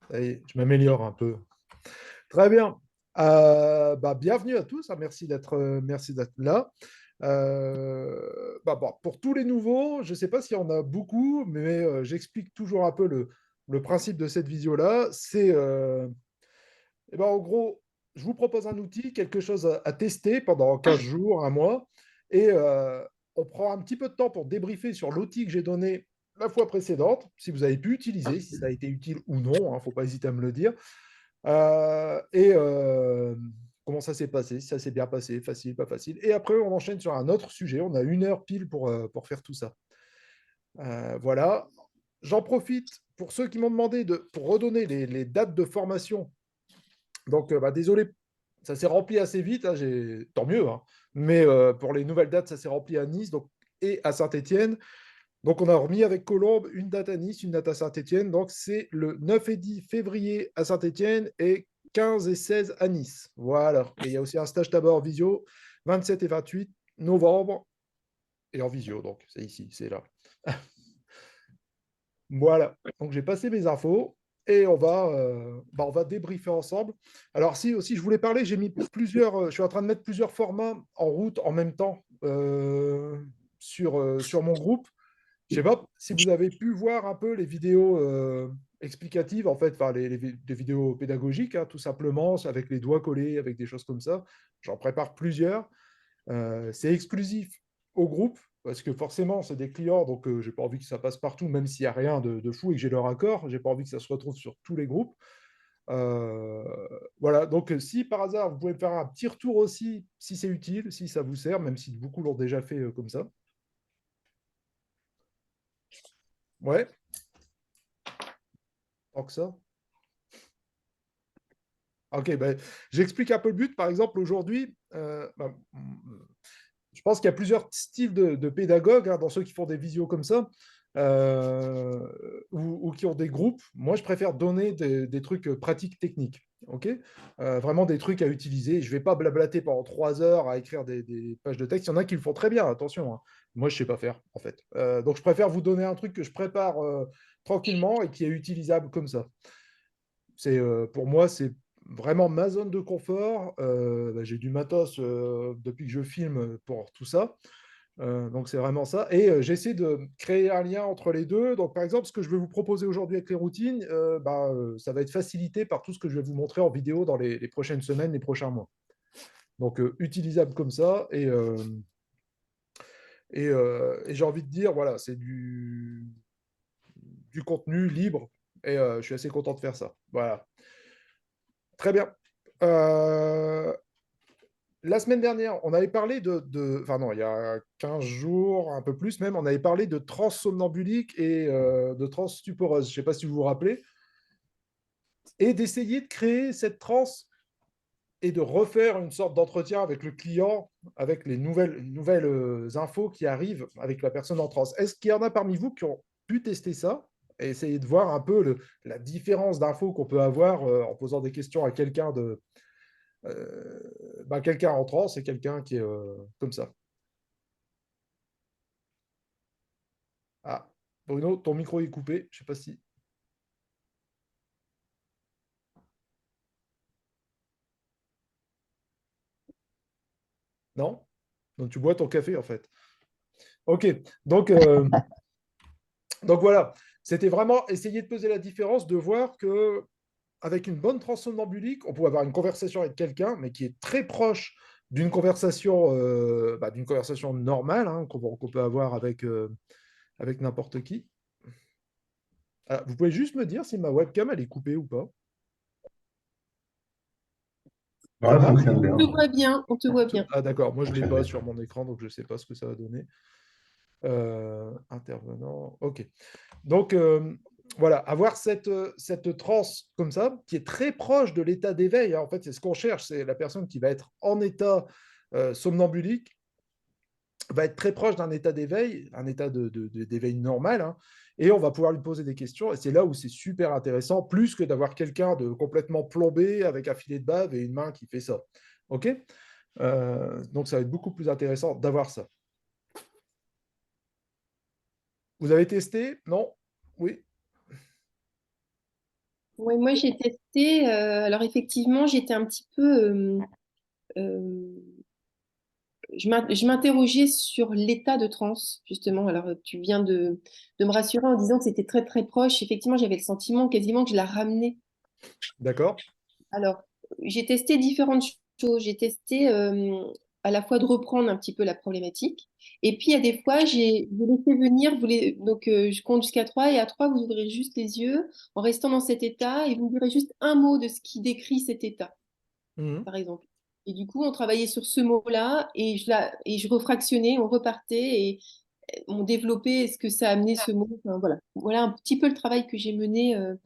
Allez, je m'améliore un peu. Très bien. Bienvenue à tous, hein. Merci d'être là. Bon, pour tous les nouveaux, je ne sais pas s'il y en a beaucoup, mais j'explique toujours un peu le principe de cette visio-là. En gros, je vous propose un outil, quelque chose à tester pendant 15 jours, un mois, et on prend un petit peu de temps pour débriefer sur l'outil que j'ai donné la fois précédente, si vous avez pu utiliser, si ça a été utile ou non, il ne faut pas hésiter à me le dire. Et comment ça s'est passé, si ça s'est bien passé, facile, pas facile. Et après, on enchaîne sur un autre sujet. On a 1 heure pile pour faire tout ça. Voilà. J'en profite pour ceux qui m'ont demandé pour redonner les dates de formation. Donc, désolé, ça s'est rempli assez vite, hein, tant mieux, hein. Mais pour les nouvelles dates, ça s'est rempli à Nice et à Saint-Étienne. Donc, on a remis avec Colombe une date à Nice, une date à Saint-Étienne. Donc, c'est le 9 et 10 février à Saint-Étienne et 15 et 16 à Nice. Voilà. Et il y a aussi un stage tabac en visio, 27 et 28 novembre, et en visio. Donc, c'est ici, c'est là. Voilà. Donc, j'ai passé mes infos et on va débriefer ensemble. Alors, si aussi, je voulais parler, j'ai mis je suis en train de mettre plusieurs formats en route en même temps sur mon groupe. Je sais pas si vous avez pu voir un peu les vidéos explicatives, en fait, enfin, les vidéos pédagogiques, hein, tout simplement, avec les doigts collés, avec des choses comme ça. J'en prépare plusieurs. C'est exclusif au groupe, parce que forcément, c'est des clients, donc j'ai pas envie que ça passe partout, même s'il n'y a rien de fou et que j'ai leur accord. J'ai pas envie que ça se retrouve sur tous les groupes. Euh, voilà, donc si par hasard, vous pouvez me faire un petit retour aussi, si c'est utile, si ça vous sert, même si beaucoup l'ont déjà fait comme ça. Ouais, tant que ça. Ok, j'explique un peu le but. Par exemple, aujourd'hui, je pense qu'il y a plusieurs styles de pédagogues, hein, dans ceux qui font des visios comme ça, euh, ou qui ont des groupes. Moi, je préfère donner des trucs pratiques techniques. Ok. Vraiment des trucs à utiliser. Je ne vais pas blablater pendant 3 heures à écrire des pages de texte. Il y en a qui le font très bien, attention, hein. Moi, je ne sais pas faire, en fait. Donc, je préfère vous donner un truc que je prépare tranquillement et qui est utilisable comme ça. Pour moi, c'est vraiment ma zone de confort. J'ai du matos depuis que je filme pour tout ça. Donc, c'est vraiment ça. Et j'essaie de créer un lien entre les deux. Donc, par exemple, ce que je vais vous proposer aujourd'hui avec les routines, ça va être facilité par tout ce que je vais vous montrer en vidéo dans les prochaines semaines, les prochains mois. Donc, utilisable comme ça. Et j'ai envie de dire, voilà, c'est du contenu libre. Et je suis assez content de faire ça. Voilà. Très bien. Euh, La semaine dernière, on avait parlé enfin non, il y a 15 jours, un peu plus même, on avait parlé de transe somnambulique et de transe stuporeuse. Je ne sais pas si vous vous rappelez. Et d'essayer de créer cette transe et de refaire une sorte d'entretien avec le client, avec les nouvelles infos qui arrivent avec la personne en transe. Est-ce qu'il y en a parmi vous qui ont pu tester ça et essayer de voir un peu la différence d'infos qu'on peut avoir en posant des questions à quelqu'un en transe et quelqu'un qui est comme ça. Ah, Bruno, ton micro est coupé. Je sais pas si. Non? Donc tu bois ton café en fait. Ok. Donc, euh, donc voilà. C'était vraiment essayer de peser la différence, de voir que avec une bonne transe somnambulique, on pouvait avoir une conversation avec quelqu'un, mais qui est très proche d'une conversation normale, hein, qu'on peut avoir avec n'importe qui. Ah, vous pouvez juste me dire si ma webcam elle est coupée ou pas. Ça Ouais, va? fonctionne bien. On te voit bien, on te voit bien. Ah d'accord, moi je ne l'ai Fonctionne pas bien. sur mon écran, donc je ne sais pas ce que ça va donner. Intervenant. Ok. Donc, voilà, avoir cette transe comme ça, qui est très proche de l'état d'éveil, hein. En fait, c'est ce qu'on cherche, c'est la personne qui va être en état somnambulique, va être très proche d'un état d'éveil, un état d'éveil normal, hein, et on va pouvoir lui poser des questions, et c'est là où c'est super intéressant, plus que d'avoir quelqu'un de complètement plombé avec un filet de bave et une main qui fait ça. OK. Donc, ça va être beaucoup plus intéressant d'avoir ça. Vous avez testé? Non? Oui? Ouais, moi, j'ai testé. Alors, effectivement, j'étais un petit peu. Euh, je m'interrogeais sur l'état de transe, justement. Alors, tu viens de me rassurer en disant que c'était très, très proche. Effectivement, j'avais le sentiment quasiment que je la ramenais. D'accord? Alors, j'ai testé différentes choses. J'ai testé à la fois de reprendre un petit peu la problématique. Et puis, il y a des fois, vous laissez venir, donc je compte jusqu'à 3 et à 3 vous ouvrez juste les yeux en restant dans cet état et vous me direz juste un mot de ce qui décrit cet état, Mhm. par exemple. Et du coup, on travaillait sur ce mot-là et je refractionnais, on repartait et on développait ce que ça a amené ce mot. Enfin, voilà. Voilà un petit peu le travail que j'ai mené en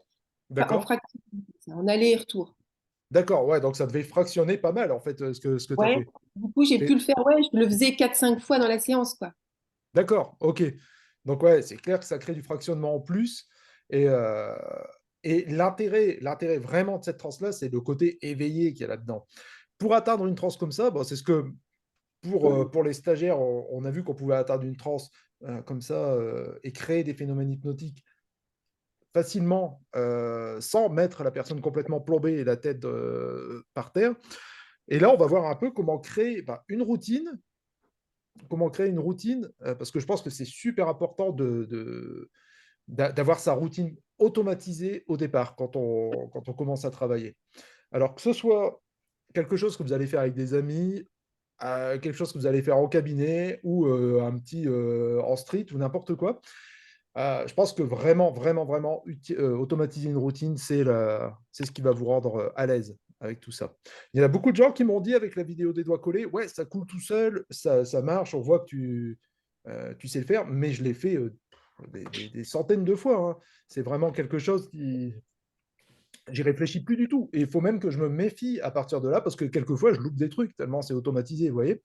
D'accord? fraction, en aller et retour. D'accord, ouais, donc ça devait fractionner pas mal, en fait, ce que tu as Ouais. fait. Du coup, j'ai pu Et- le faire, ouais, je le faisais 4 5 fois dans la séance, quoi. D'accord, ok. Donc, ouais, c'est clair que ça crée du fractionnement en plus. Et, euh, et l'intérêt vraiment de cette transe-là, c'est le côté éveillé qu'il y a là-dedans. Pour atteindre une transe comme ça, bon, c'est ce que pour les stagiaires, on a vu qu'on pouvait atteindre une transe comme ça et créer des phénomènes hypnotiques facilement sans mettre la personne complètement plombée et la tête par terre. Et là, on va voir un peu comment créer une routine, parce que je pense que c'est super important d'avoir sa routine automatisée au départ quand on commence à travailler. Alors que ce soit quelque chose que vous allez faire avec des amis, quelque chose que vous allez faire en cabinet ou un petit en street ou n'importe quoi. Je pense que vraiment, vraiment, vraiment, automatiser une routine, c'est ce qui va vous rendre à l'aise avec tout ça. Il y en a beaucoup de gens qui m'ont dit avec la vidéo des doigts collés, ouais, ça coule tout seul, ça marche, on voit que tu sais le faire, mais je l'ai fait des centaines de fois, hein. C'est vraiment quelque chose qui, j'y réfléchis plus du tout. Et il faut même que je me méfie à partir de là, parce que quelquefois, je loupe des trucs, tellement c'est automatisé, vous voyez.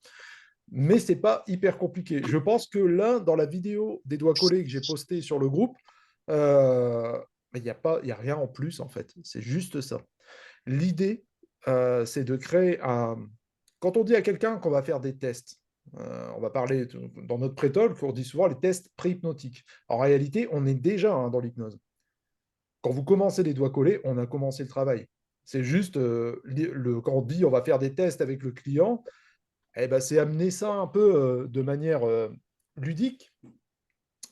Mais c'est pas hyper compliqué. Je pense que là, dans la vidéo des doigts collés que j'ai postée sur le groupe, il n'y a pas, il y a rien en plus, en fait. C'est juste ça. L'idée, c'est de créer un... Quand on dit à quelqu'un qu'on va faire des tests, on va parler dans notre pré-talk, on dit souvent les tests pré-hypnotiques. En réalité, on est déjà dans l'hypnose. Quand vous commencez les doigts collés, on a commencé le travail. C'est juste, quand on dit on va faire des tests avec le client, eh ben, c'est amener ça un peu de manière ludique,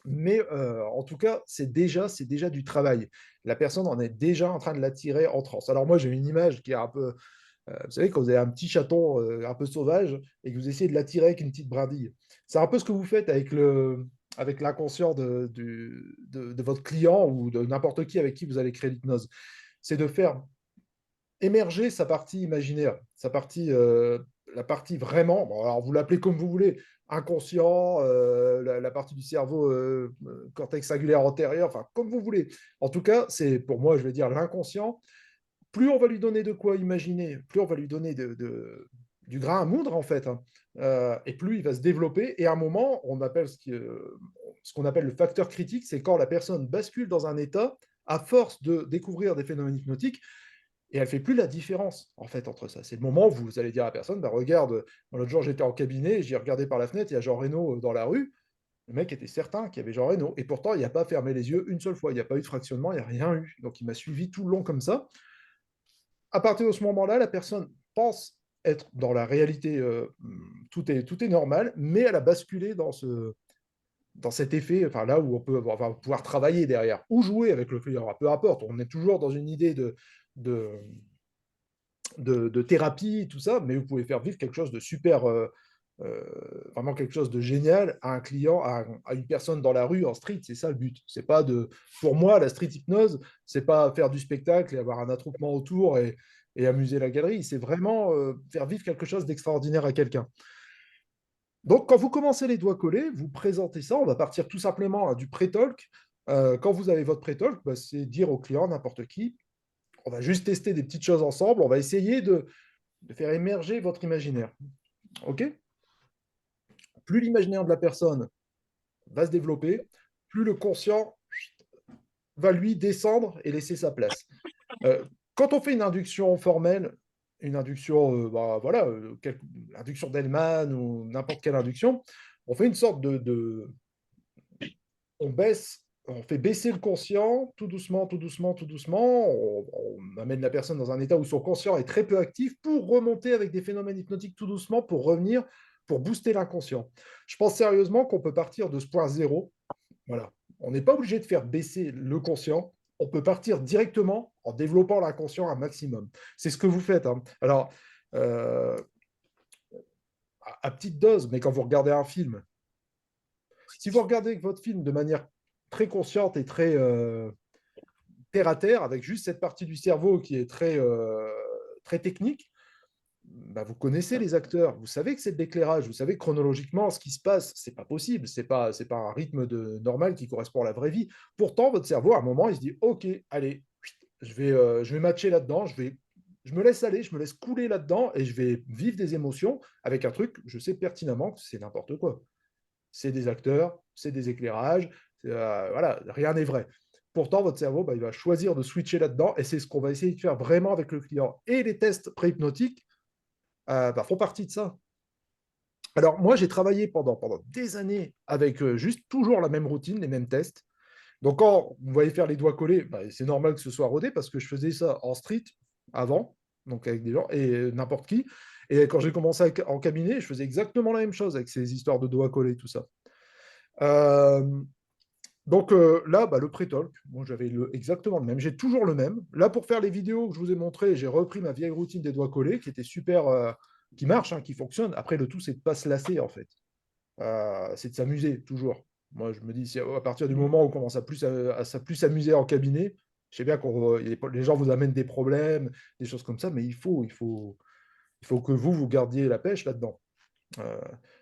mais en tout cas, c'est déjà du travail. La personne en est déjà en train de l'attirer en transe. Alors moi, j'ai une image qui est un peu, vous savez, quand vous avez un petit chaton un peu sauvage et que vous essayez de l'attirer avec une petite brindille. C'est un peu ce que vous faites avec l'inconscient de votre client ou de n'importe qui avec qui vous allez créer l'hypnose. C'est de faire émerger sa partie imaginaire, la partie vraiment, bon, alors vous l'appelez comme vous voulez, inconscient, la partie du cerveau cortex singulaire antérieur, enfin comme vous voulez. En tout cas, c'est pour moi, je vais dire l'inconscient. Plus on va lui donner de quoi imaginer, plus on va lui donner du grain à moudre en fait, hein. Et plus il va se développer. Et à un moment, on appelle ce qu'on appelle le facteur critique, c'est quand la personne bascule dans un état à force de découvrir des phénomènes hypnotiques et elle ne fait plus la différence, en fait, entre ça. C'est le moment où vous allez dire à la personne, bah, regarde, l'autre jour, j'étais en cabinet, j'ai regardé par la fenêtre, il y a Jean Reno dans la rue. Le mec était certain qu'il y avait Jean Reno. Et pourtant, il n'a pas fermé les yeux une seule fois. Il n'y a pas eu de fractionnement, il n'y a rien eu. Donc, il m'a suivi tout le long comme ça. À partir de ce moment-là, la personne pense être dans la réalité, tout est normal, mais elle a basculé dans cet effet, enfin là où on va pouvoir travailler derrière, ou jouer avec le client, peu importe, on est toujours dans une idée de, de thérapie, tout ça, mais vous pouvez faire vivre quelque chose de super, vraiment quelque chose de génial à un client, à une personne dans la rue, en street. C'est ça le but. C'est pas de, pour moi, la street hypnose, c'est pas faire du spectacle et avoir un attroupement autour et amuser la galerie. C'est vraiment faire vivre quelque chose d'extraordinaire à quelqu'un. Donc, quand vous commencez les doigts collés, vous présentez ça. On va partir tout simplement du pré-talk. Quand vous avez votre pré-talk, bah, c'est dire au client, n'importe qui, on va juste tester des petites choses ensemble. On va essayer de faire émerger votre imaginaire. OK? Plus l'imaginaire de la personne va se développer, plus le conscient va lui descendre et laisser sa place. Quand on fait une induction formelle, une induction, voilà, induction d'Hellman ou n'importe quelle induction, on fait une sorte on baisse on fait baisser le conscient tout doucement, tout doucement, tout doucement. On amène la personne dans un état où son conscient est très peu actif pour remonter avec des phénomènes hypnotiques tout doucement pour revenir, pour booster l'inconscient. Je pense sérieusement qu'on peut partir de ce point zéro. Voilà. On n'est pas obligé de faire baisser le conscient. On peut partir directement en développant l'inconscient un maximum. C'est ce que vous faites, hein. Alors, euh, à petite dose, mais quand vous regardez un film, si vous regardez votre film de manière très consciente et très terre à terre, avec juste cette partie du cerveau qui est très technique, bah, vous connaissez les acteurs, vous savez que c'est de l'éclairage, vous savez chronologiquement ce qui se passe, c'est pas possible, c'est pas un rythme normal qui correspond à la vraie vie. Pourtant, votre cerveau, à un moment, il se dit, OK, allez, je vais matcher là-dedans, je me laisse aller, je me laisse couler là-dedans et je vais vivre des émotions avec un truc, je sais pertinemment que c'est n'importe quoi. C'est des acteurs, c'est des éclairages, voilà, rien n'est vrai. Pourtant, votre cerveau, bah, il va choisir de switcher là-dedans et c'est ce qu'on va essayer de faire vraiment avec le client. Et les tests préhypnotiques bah, font partie de ça. Alors, moi, j'ai travaillé pendant des années avec juste toujours la même routine, les mêmes tests. Donc, quand vous voyez faire les doigts collés, bah, c'est normal que ce soit rodé parce que je faisais ça en street avant, donc avec des gens, et n'importe qui. Et quand j'ai commencé en cabinet, je faisais exactement la même chose avec ces histoires de doigts collés, tout ça. Euh, donc là, bah, le pré-talk, moi j'avais exactement le même. J'ai toujours le même. Là, pour faire les vidéos que je vous ai montrées, j'ai repris ma vieille routine des doigts collés qui était super, qui marche, hein, qui fonctionne. Après, le tout, c'est de ne pas se lasser en fait. C'est de s'amuser toujours. Moi, je me dis, si à partir du moment où on commence à plus s'amuser en cabinet, je sais bien que les gens vous amènent des problèmes, des choses comme ça, mais il faut que vous gardiez la pêche là-dedans. Euh,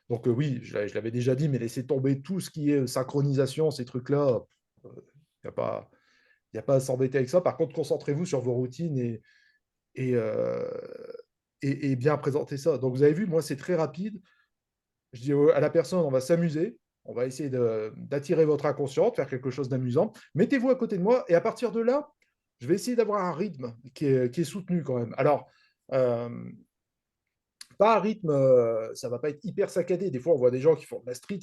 donc oui, je l'avais déjà dit, mais laissez tomber tout ce qui est synchronisation, ces trucs-là, il n'y a pas, y a pas à s'embêter avec ça. Par contre, concentrez-vous sur vos routines et, euh, et bien présenter ça. Donc vous avez vu, moi, c'est très rapide. Je dis à la personne, on va s'amuser, on va essayer d'attirer votre inconscient, de faire quelque chose d'amusant. Mettez-vous à côté de moi et à partir de là, je vais essayer d'avoir un rythme qui est soutenu quand même. Alors, euh, pas un rythme, ça va pas être hyper saccadé. Des fois, on voit des gens qui font de la street,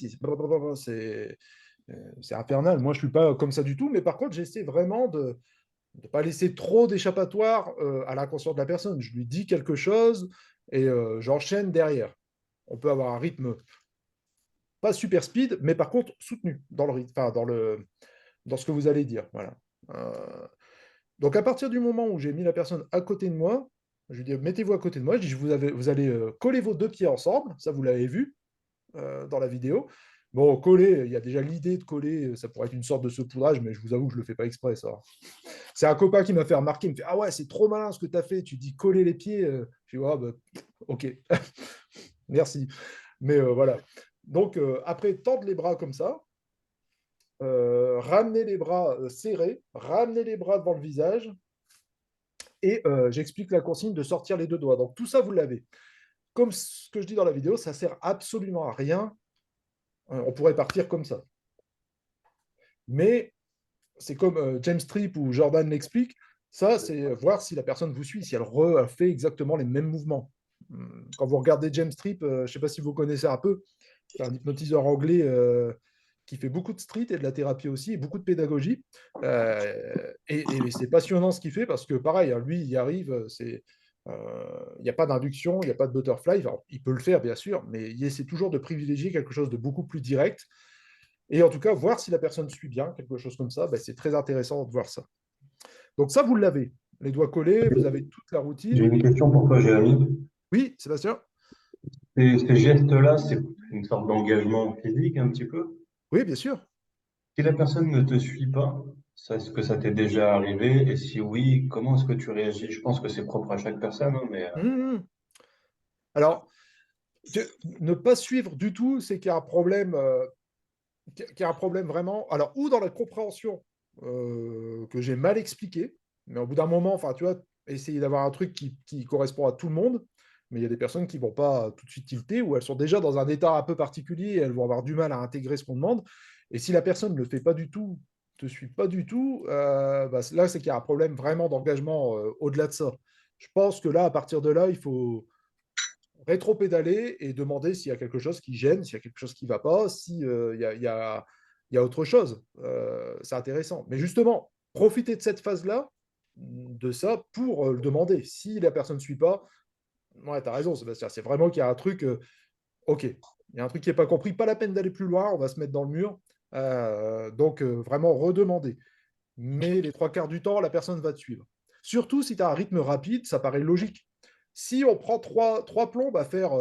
c'est infernal. Moi, je suis pas comme ça du tout, mais par contre, j'essaie vraiment de ne pas laisser trop d'échappatoire à l'inconscient de la personne. Je lui dis quelque chose et j'enchaîne derrière. On peut avoir un rythme pas super speed, mais par contre soutenu dans le rythme, enfin, dans ce que vous allez dire. Voilà. Euh, donc à partir du moment où j'ai mis la personne à côté de moi, je lui dis mettez-vous à côté de moi, je dis vous allez coller vos deux pieds ensemble, ça vous l'avez vu dans la vidéo. Bon, coller, il y a déjà l'idée de coller, ça pourrait être une sorte de saupoudrage, mais je vous avoue que je ne le fais pas exprès, ça. C'est un copain qui m'a fait remarquer, il me fait ah ouais, c'est trop malin ce que tu as fait, tu dis coller les pieds. Je dis, ah, bah, ok, merci. Mais voilà. Donc après, tendre les bras comme ça, ramener les bras serrés, ramener les bras devant le visage, et j'explique la consigne de sortir les deux doigts. Donc tout ça, vous l'avez. Comme ce que je dis dans la vidéo, ça sert absolument à rien. On pourrait partir comme ça. Mais c'est comme James Tripp ou Jordan l'explique, ça, c'est voir si la personne vous suit, si elle fait exactement les mêmes mouvements. Quand vous regardez James Tripp, je ne sais pas si vous connaissez un peu, c'est un hypnotiseur anglais qui fait beaucoup de street et de la thérapie aussi, et beaucoup de pédagogie. Et c'est passionnant ce qu'il fait parce que, pareil, hein, lui, il y arrive, il n'y a pas d'induction, il n'y a pas de butterfly. Alors, il peut le faire, bien sûr, mais il essaie toujours de privilégier quelque chose de beaucoup plus direct. Et en tout cas, voir si la personne suit bien, quelque chose comme ça, ben, c'est très intéressant de voir ça. Donc ça, vous l'avez. Les doigts collés, vous avez toute la J'ai routine. une question pour toi, Jérémy. Oui, Sébastien? Ces gestes-là, c'est une sorte d'engagement physique un petit peu. Oui, bien sûr. Si la personne ne te suit pas, est-ce que ça t'est déjà arrivé? Et si oui, comment est-ce que tu réagis? Je pense que c'est propre à chaque personne, hein, mais Mmh. Alors, ne pas suivre du tout, c'est qu'il y a un problème, qu'il y a un problème vraiment. Alors, ou dans la compréhension que j'ai mal expliqué, mais au bout d'un moment, enfin, tu vois, essayer d'avoir un truc qui correspond à tout le monde, mais il y a des personnes qui vont pas tout de suite tilter, ou elles sont déjà dans un état un peu particulier, et elles vont avoir du mal à intégrer ce qu'on demande. Et si la personne ne le fait pas du tout, te suit pas du tout, bah, là, c'est qu'il y a un problème vraiment d'engagement au-delà de ça. Je pense que là, à partir de là, il faut rétro-pédaler et demander s'il y a quelque chose qui gêne, s'il y a quelque chose qui ne va pas, s'il y a il y a autre chose. C'est intéressant. Mais justement, profitez de cette phase-là, de ça, pour le demander. Si la personne ne suit pas, ouais, tu as raison, Sébastien. C'est vraiment qu'il y a un truc, OK, il y a un truc qui n'est pas compris, pas la peine d'aller plus loin, on va se mettre dans le mur. Donc, vraiment redemander. Mais les trois quarts du temps, la personne va te suivre. Surtout si tu as un rythme rapide, ça paraît logique. Si on prend trois plombes à faire,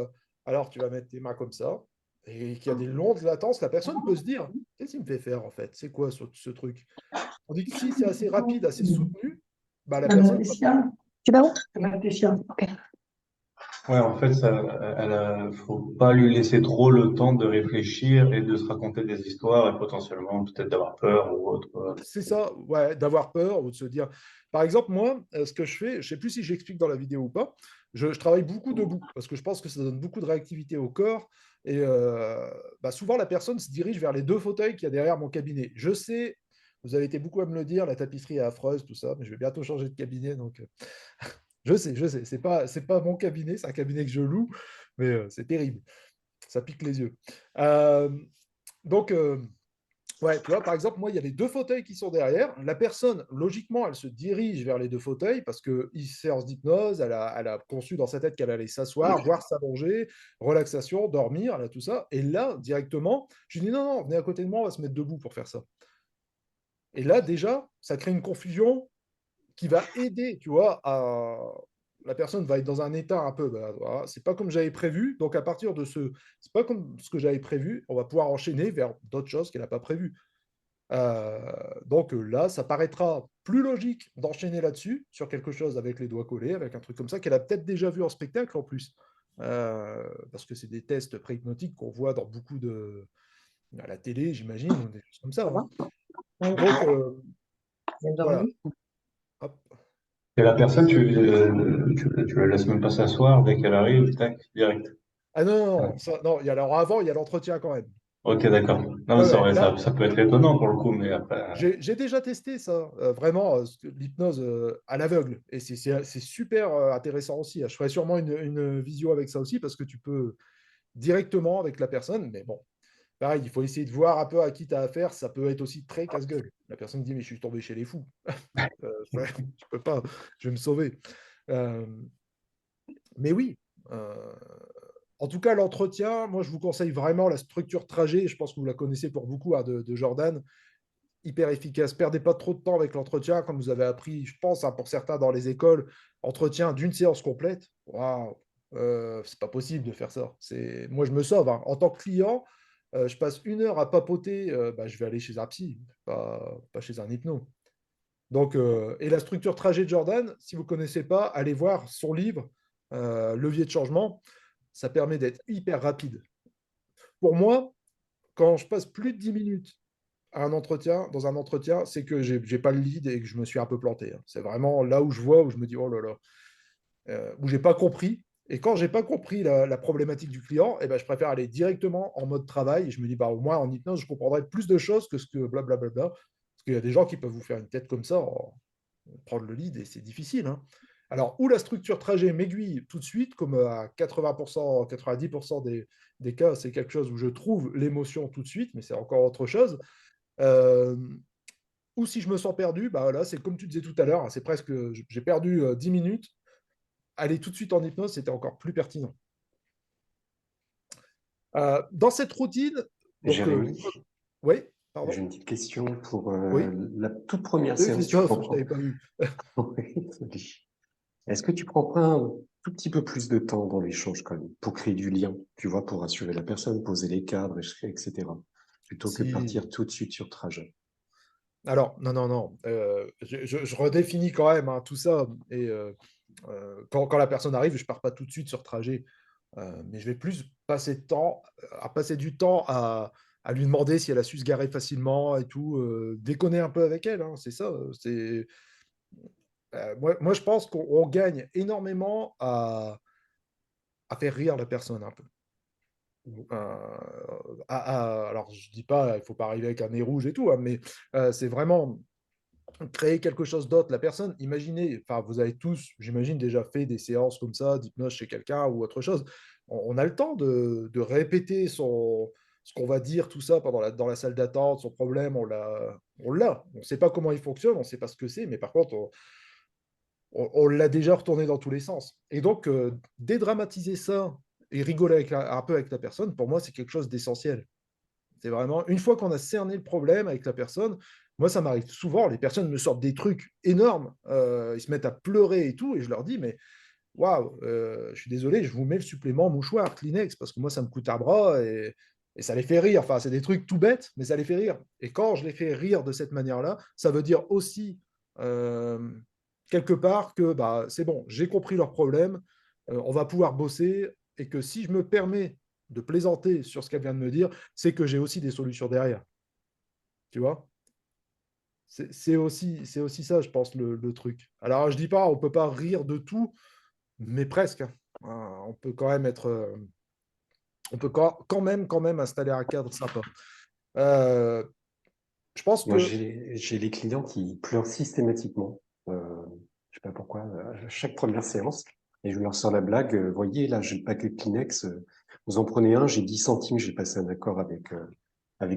alors tu vas mettre tes mains comme ça, et qu'il y a des longues latences, la personne peut se dire, qu'est-ce qu'il me fait faire en fait? C'est quoi ce truc? Tandis que si c'est assez rapide, assez soutenu, bah, la personne va pas. Tu vas où? Ok. Ouais, en fait, faut pas lui laisser trop le temps de réfléchir et de se raconter des histoires et potentiellement peut-être d'avoir peur ou autre. C'est ça, ouais, d'avoir peur ou de se dire. Par exemple, moi, ce que je fais, je ne sais plus si j'explique dans la vidéo ou pas, je travaille beaucoup debout parce que je pense que ça donne beaucoup de réactivité au corps. Et bah, souvent, la personne se dirige vers les deux fauteuils qu'il y a derrière mon cabinet. Je sais, vous avez été beaucoup à me le dire, la tapisserie est affreuse, tout ça, mais je vais bientôt changer de cabinet. Donc, je sais, c'est pas mon cabinet, c'est un cabinet que je loue, mais c'est terrible. Ça pique les yeux. Euh, donc, ouais, tu vois, par exemple, moi, il y a les deux fauteuils qui sont derrière. La personne, logiquement, elle se dirige vers les deux fauteuils parce que séance d'hypnose, elle a conçu dans sa tête qu'elle allait s'asseoir, voire s'allonger, relaxation, dormir, elle a tout ça. Et là, directement, je lui dis non, non, venez à côté de moi, on va se mettre debout pour faire ça. Et là, déjà, ça crée une confusion qui va aider, tu vois, à... La personne va être dans un état un peu, bah, voilà, c'est pas comme j'avais prévu. Donc, à partir de ce, c'est pas comme ce que j'avais prévu, on va pouvoir enchaîner vers d'autres choses qu'elle n'a pas prévues. Donc là, ça paraîtra plus logique d'enchaîner là-dessus, sur quelque chose avec les doigts collés, avec un truc comme ça, qu'elle a peut-être déjà vu en spectacle en plus. Parce que c'est des tests pré-hypnotiques qu'on voit dans beaucoup de... à la télé, j'imagine, ou des choses comme ça. Donc, voilà. Hop. Et la personne, tu la laisses même pas s'asseoir dès qu'elle arrive, tac, direct. Ah non, non, Ouais. non, ça, non, alors avant, il y a l'entretien quand même. Ok, d'accord. Non, mais Ouais, ouais, là, ça peut être étonnant pour le coup, mais après. j'ai déjà testé ça, vraiment, l'hypnose à l'aveugle. Et c'est super intéressant aussi. Je ferai sûrement une visio avec ça aussi, parce que tu peux directement avec la personne, mais bon, pareil, il faut essayer de voir un peu à qui tu as affaire. Ça peut être aussi très casse-gueule. La personne dit, mais je suis tombé chez les fous. Je peux pas, je vais me sauver. Euh, mais oui, en tout cas, l'entretien, moi, je vous conseille vraiment la structure trajet. Je pense que vous la connaissez pour beaucoup, hein, de Jordan. Hyper efficace. Perdez pas trop de temps avec l'entretien, comme vous avez appris, je pense, hein, pour certains dans les écoles, entretien d'une séance complète. Waouh, c'est pas possible de faire ça. Moi, je me sauve, hein. En tant que client, je passe 1 heure à papoter. Bah, je vais aller chez un psy, pas chez un hypno. Donc, et la structure trajet de Jordan, si vous ne connaissez pas, allez voir son livre, Levier de changement. Ça permet d'être hyper rapide. Pour moi, quand je passe plus de 10 minutes dans un entretien, c'est que j'ai pas le lead et que je me suis un peu planté, hein. C'est vraiment là où je vois, où je me dis, oh là là, où j'ai pas compris. Et quand j'ai pas compris la problématique du client, eh ben, je préfère aller directement en mode travail. Et je me dis, bah, au moins en hypnose, je comprendrai plus de choses que ce que blablabla. Parce qu'il y a des gens qui peuvent vous faire une tête comme ça, prendre le lead, et c'est difficile, hein. Alors, où la structure trajet m'aiguille tout de suite, comme à 80%, 90% des cas, c'est quelque chose où je trouve l'émotion tout de suite, mais c'est encore autre chose. Euh, ou si je me sens perdu, bah là, c'est comme tu disais tout à l'heure, hein, c'est presque, j'ai perdu 10 minutes. Aller tout de suite en hypnose, c'était encore plus pertinent. Dans cette routine, donc, Jérémy, oui, j'ai pardon, une petite question pour oui, la toute première oui, séance. Tu Christophe, prends je t'avais pas vu. Oui, salut. Est-ce que tu prends pas un tout petit peu plus de temps dans l'échange quand même pour créer du lien, tu vois, pour rassurer la personne, poser les cadres, etc., plutôt que Si... partir tout de suite sur trajet? Alors, non, non, non, je redéfinis quand même, hein, tout ça. Et quand la personne arrive, je pars pas tout de suite sur trajet. Mais je vais plus passer, à passer du temps à lui demander si elle a su se garer facilement et tout, déconner un peu avec elle, hein, c'est ça. Moi, je pense qu'on gagne énormément à faire rire la personne un peu. Alors, je dis pas, il faut pas arriver avec un nez rouge et tout, hein, mais c'est vraiment créer quelque chose d'autre. La personne, imaginez, enfin, vous avez tous, j'imagine, déjà fait des séances comme ça, d'hypnose chez quelqu'un ou autre chose. On a le temps de répéter ce qu'on va dire, tout ça, dans la salle d'attente, son problème, on l'a. On ne sait pas comment il fonctionne, on ne sait pas ce que c'est, mais par contre, on l'a déjà retourné dans tous les sens. Et donc, dédramatiser ça et rigoler un peu avec la personne, pour moi, c'est quelque chose d'essentiel. C'est vraiment, une fois qu'on a cerné le problème avec la personne, moi, ça m'arrive souvent, les personnes me sortent des trucs énormes, ils se mettent à pleurer et tout, et je leur dis, mais waouh, je suis désolé, je vous mets le supplément mouchoir, Kleenex, parce que moi, ça me coûte un bras et ça les fait rire. Enfin, c'est des trucs tout bêtes, mais ça les fait rire. Et quand je les fais rire de cette manière-là, ça veut dire aussi, quelque part, que bah, c'est bon, j'ai compris leurs problèmes, on va pouvoir bosser, et que si je me permets de plaisanter sur ce qu'elle vient de me dire, c'est que j'ai aussi des solutions derrière. Tu vois? C'est aussi ça, je pense, le truc. Alors, je dis pas, on peut pas rire de tout, mais presque, hein. On peut quand même être, on peut quand même installer un cadre sympa. Euh, je pense Moi, que j'ai les clients qui pleurent systématiquement. Je sais pas pourquoi, à chaque première séance. Et je leur sors la blague, voyez, là, j'ai le paquet de Kleenex, vous en prenez un, j'ai 10 centimes, j'ai passé un accord avec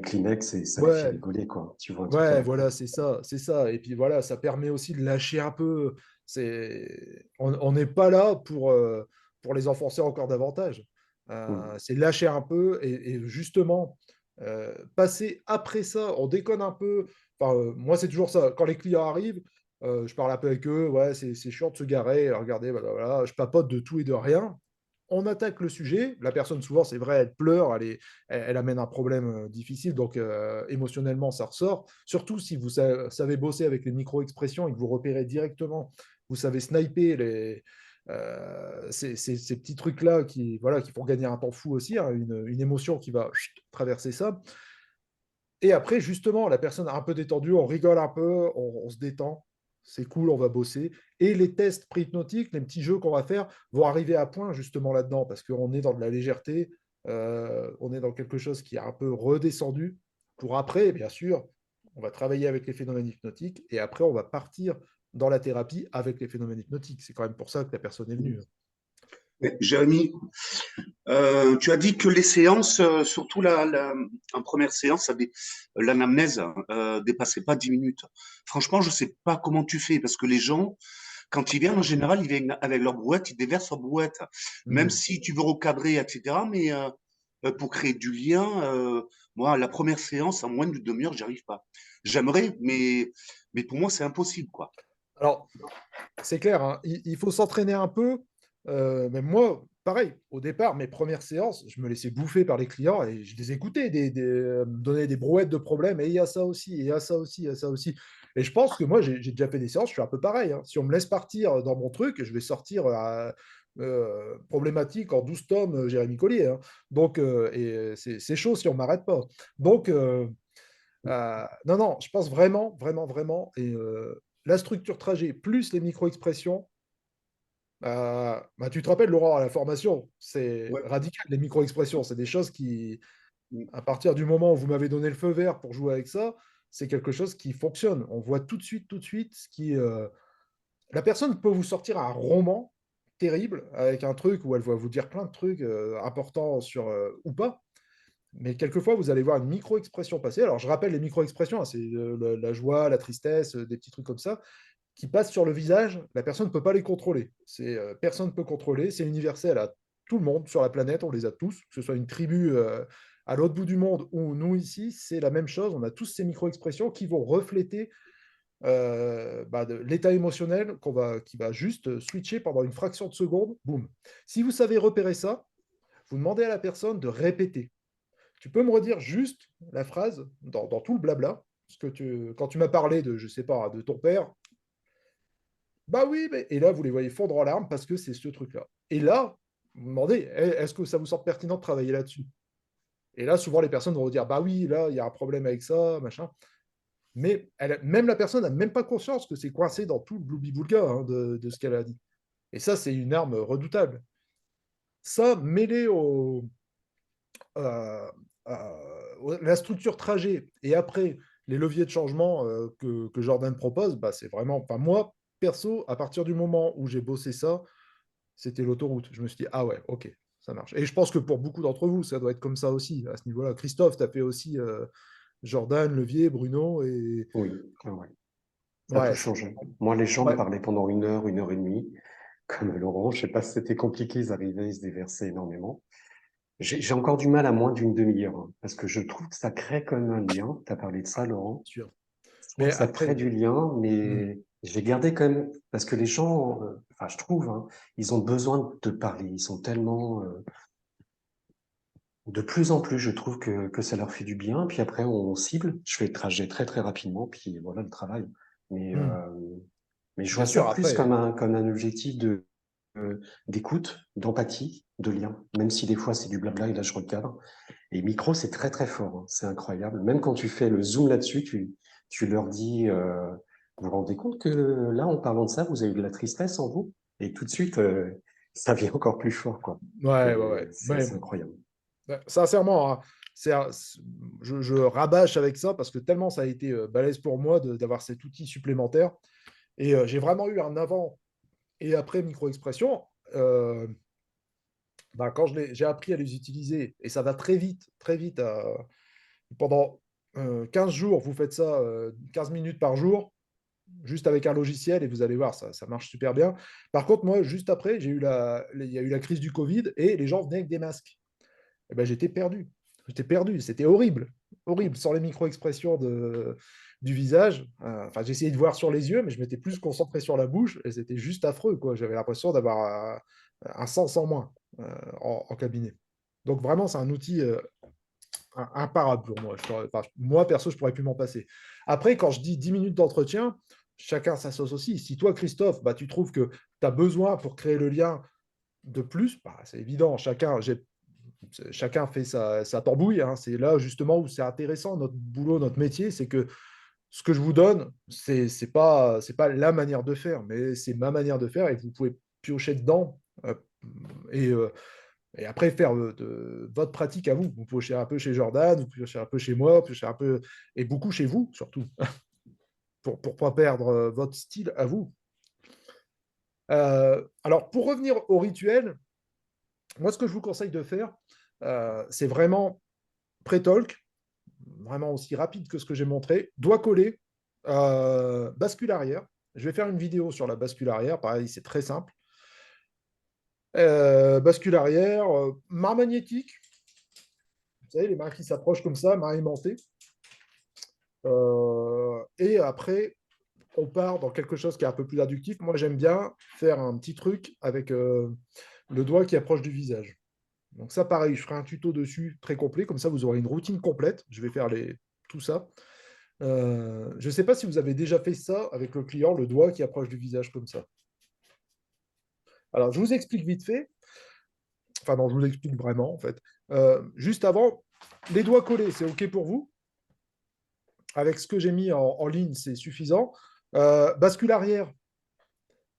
Kleenex et ça les fait ouais, rigoler, quoi. Tu vois un truc à ouais, la voilà, con. c'est ça, c'est ça. Et puis voilà, ça permet aussi de lâcher un peu. On n'est pas là pour les enfoncer encore davantage. Mm. C'est lâcher un peu et justement passer après ça, on déconne un peu. Enfin, moi, c'est toujours ça. Quand les clients arrivent, je parle un peu avec eux. Ouais, c'est chiant de se garer. Regardez, voilà, voilà, je papote de tout et de rien. On attaque le sujet. La personne, souvent, c'est vrai, elle pleure, elle amène un problème difficile, donc émotionnellement, ça ressort. Surtout si vous savez bosser avec les micro-expressions et que vous repérez directement, vous savez sniper ces petits trucs-là qui, voilà, qui font gagner un temps fou aussi, hein, une émotion qui va traverser ça. Et après, justement, la personne est un peu détendue, on rigole un peu, on se détend, c'est cool, on va bosser. Et les tests pre-hypnotiques, les petits jeux qu'on va faire, vont arriver à point justement là-dedans, parce qu'on est dans de la légèreté, on est dans quelque chose qui est un peu redescendu, pour après, bien sûr, on va travailler avec les phénomènes hypnotiques, et après, on va partir dans la thérapie avec les phénomènes hypnotiques. C'est quand même pour ça que la personne est venue. Mais, Jérémy, tu as dit que les séances, surtout en première séance, l'anamnèse dépassait pas 10 minutes. Franchement, je sais pas comment tu fais, parce que les gens, quand ils viennent, en général, ils viennent avec leur brouette, ils déversent leur brouette. Même Hmm. si tu veux recadrer, etc. Mais pour créer du lien, moi, la première séance, en moins d'une demi-heure, j'y arrive pas. J'aimerais, mais pour moi, c'est impossible, quoi. Alors, c'est clair, hein, il faut s'entraîner un peu. Même moi, pareil, au départ, mes premières séances, je me laissais bouffer par les clients et je les écoutais, me donner des brouettes de problèmes. Et il y a ça aussi, et il y a ça aussi, il y a ça aussi. Et je pense que moi, j'ai déjà fait des séances, je suis un peu pareil, hein. Si on me laisse partir dans mon truc, je vais sortir problématique en 12 tomes, Jérémy Collier, hein. Donc, et c'est chaud si on ne m'arrête pas. Donc, non, non, je pense vraiment, vraiment, vraiment. Et la structure trajet plus les micro-expressions, bah, tu te rappelles, Laurent, à la formation, c'est Ouais. radical, les micro-expressions. C'est des choses qui, à partir du moment où vous m'avez donné le feu vert pour jouer avec ça, c'est quelque chose qui fonctionne. On voit tout de suite ce qui. La personne peut vous sortir un roman terrible avec un truc où elle va vous dire plein de trucs importants sur ou pas. Mais quelquefois, vous allez voir une micro-expression passer. Alors, je rappelle les micro-expressions, hein, c'est la joie, la tristesse, des petits trucs comme ça, qui passent sur le visage. La personne ne peut pas les contrôler. Personne ne peut contrôler. C'est universel à tout le monde sur la planète. On les a tous, que ce soit une tribu à l'autre bout du monde ou nous ici, c'est la même chose. On a tous ces micro-expressions qui vont refléter l'état émotionnel qui va juste switcher pendant une fraction de seconde. Boum. Si vous savez repérer ça, vous demandez à la personne de répéter. Tu peux me redire juste la phrase dans tout le blabla, parce que quand tu m'as parlé de, je sais pas, de ton père, bah oui, mais... et là, vous les voyez fondre en larmes parce que c'est ce truc-là. Et là, vous demandez, est-ce que ça vous semble pertinent de travailler là-dessus? Et là, souvent, les personnes vont vous dire, bah oui, là, il y a un problème avec ça, machin. Mais même la personne n'a même pas conscience que c'est coincé dans tout le bloubi-boulga, hein, de ce qu'elle a dit. Et ça, c'est une arme redoutable. Ça, mêlé euh, la structure trajet et après les leviers de changement que Jordan propose, bah, c'est vraiment. Enfin, moi, perso, à partir du moment où j'ai bossé ça, c'était l'autoroute. Je me suis dit, ah ouais, ok, Ça marche. Et je pense que pour beaucoup d'entre vous, ça doit être comme ça aussi, à ce niveau-là. Christophe, tu as fait aussi Jordan, Levier, Bruno, et Oui, ouais. Ça a tout ouais, changé. Moi, les gens me ouais, parlaient pendant 1 heure et demie, comme Laurent. Je sais pas si c'était compliqué, ils arrivaient, ils se déversaient énormément. J'ai encore du mal à moins d'une demi-heure, hein, parce que je trouve que ça crée comme un lien. Tu as parlé de ça, Laurent. sûr. Je trouve Mais que ça après, crée du lien, hmm, mais j'ai gardé quand même, parce que les gens, enfin, je trouve, hein, ils ont besoin de parler. Ils sont tellement, de plus en plus, je trouve que ça leur fait du bien. Puis après, on cible. Je fais le trajet très, très rapidement, puis voilà le travail. Mais, hmm. euh, mais je Bien vois ça sûr, plus après, comme un objectif d'écoute, d'empathie, de lien, même si des fois c'est du blabla et là je recadre. Et micro, c'est très très fort, hein. C'est incroyable. Même quand tu fais le zoom là-dessus, tu leur dis, vous vous rendez compte que là, en parlant de ça, vous avez eu de la tristesse en vous? Et tout de suite, ça vient encore plus fort, quoi. ouais, Et ouais, ouais. c'est Mais, assez incroyable. sincèrement, hein, je rabâche avec ça parce que tellement ça a été balèze pour moi d'avoir cet outil supplémentaire. Et j'ai vraiment eu un avant et après micro-expression. Quand j'ai appris à les utiliser, et ça va très vite. Pendant 15 jours, vous faites ça 15 minutes par jour, juste avec un logiciel, et vous allez voir, ça marche super bien. Par contre, moi, juste après, il y a eu la crise du Covid, et les gens venaient avec des masques. Et ben, j'étais perdu. J'étais perdu. C'était horrible. Horrible. Sans les micro-expressions du visage. Enfin, j'essayais de voir sur les yeux, mais je m'étais plus concentré sur la bouche, et c'était juste affreux, quoi. J'avais l'impression d'avoir un sens en moins en cabinet. Donc vraiment, c'est un outil imparable pour moi. Moi, perso, je pourrais plus m'en passer. Après, quand je dis 10 minutes d'entretien, chacun sa sauce aussi. Si toi, Christophe, bah, tu trouves que tu as besoin pour créer le lien de plus, bah, c'est évident. Chacun fait sa tambouille, hein. C'est là justement où c'est intéressant, notre boulot, notre métier, c'est que ce que je vous donne, c'est pas la manière de faire, mais c'est ma manière de faire, et vous pouvez piocher dedans et, euh, et après faire votre pratique à vous. Vous piochez un peu chez Jordan, vous piochez un peu chez moi, vous piochez un peu, et beaucoup chez vous surtout, pour ne pas perdre votre style à vous. Alors, pour revenir au rituel, moi, ce que je vous conseille de faire, c'est vraiment pré-talk, vraiment aussi rapide que ce que j'ai montré, doigt collé, bascule arrière. Je vais faire une vidéo sur la bascule arrière, pareil, c'est très simple. Bascule arrière, main magnétique, vous savez, les mains qui s'approchent comme ça, main aimantée. Et après, on part dans quelque chose qui est un peu plus inductif. Moi, j'aime bien faire un petit truc avec le doigt qui approche du visage. Donc ça, pareil, je ferai un tuto dessus très complet, comme ça vous aurez une routine complète. Je vais faire tout ça. Je ne sais pas si vous avez déjà fait ça avec le client, le doigt qui approche du visage comme ça. Alors, je vous explique vite fait. Enfin, non, je vous explique vraiment, en fait. Juste avant, les doigts collés, c'est OK pour vous? Avec ce que j'ai mis en ligne, c'est suffisant. Bascule arrière,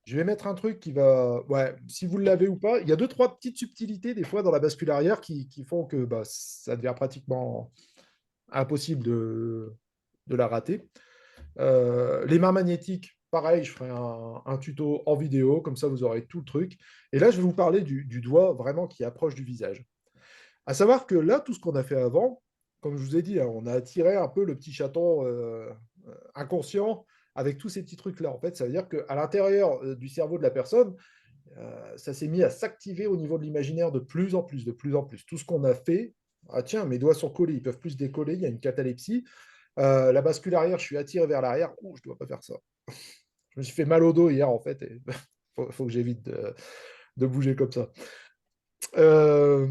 je vais mettre un truc qui va. Ouais, si vous l'avez ou pas, il y a deux, trois petites subtilités des fois dans la bascule arrière qui font que bah, ça devient pratiquement impossible de la rater. Les mains magnétiques, pareil, je ferai un tuto en vidéo, comme ça vous aurez tout le truc. Et là, je vais vous parler du doigt vraiment qui approche du visage. À savoir que là, tout ce qu'on a fait avant, comme je vous ai dit, hein, on a attiré un peu le petit chaton inconscient avec tous ces petits trucs-là. En fait, ça veut dire qu'à l'intérieur du cerveau de la personne, ça s'est mis à s'activer au niveau de l'imaginaire de plus en plus, de plus en plus. Tout ce qu'on a fait, ah tiens, mes doigts sont collés, ils peuvent plus décoller, il y a une catalepsie. La bascule arrière, je suis attiré vers l'arrière. Ouh, je ne dois pas faire ça. Je me suis fait mal au dos hier, en fait, et faut que j'évite de bouger comme ça. Euh,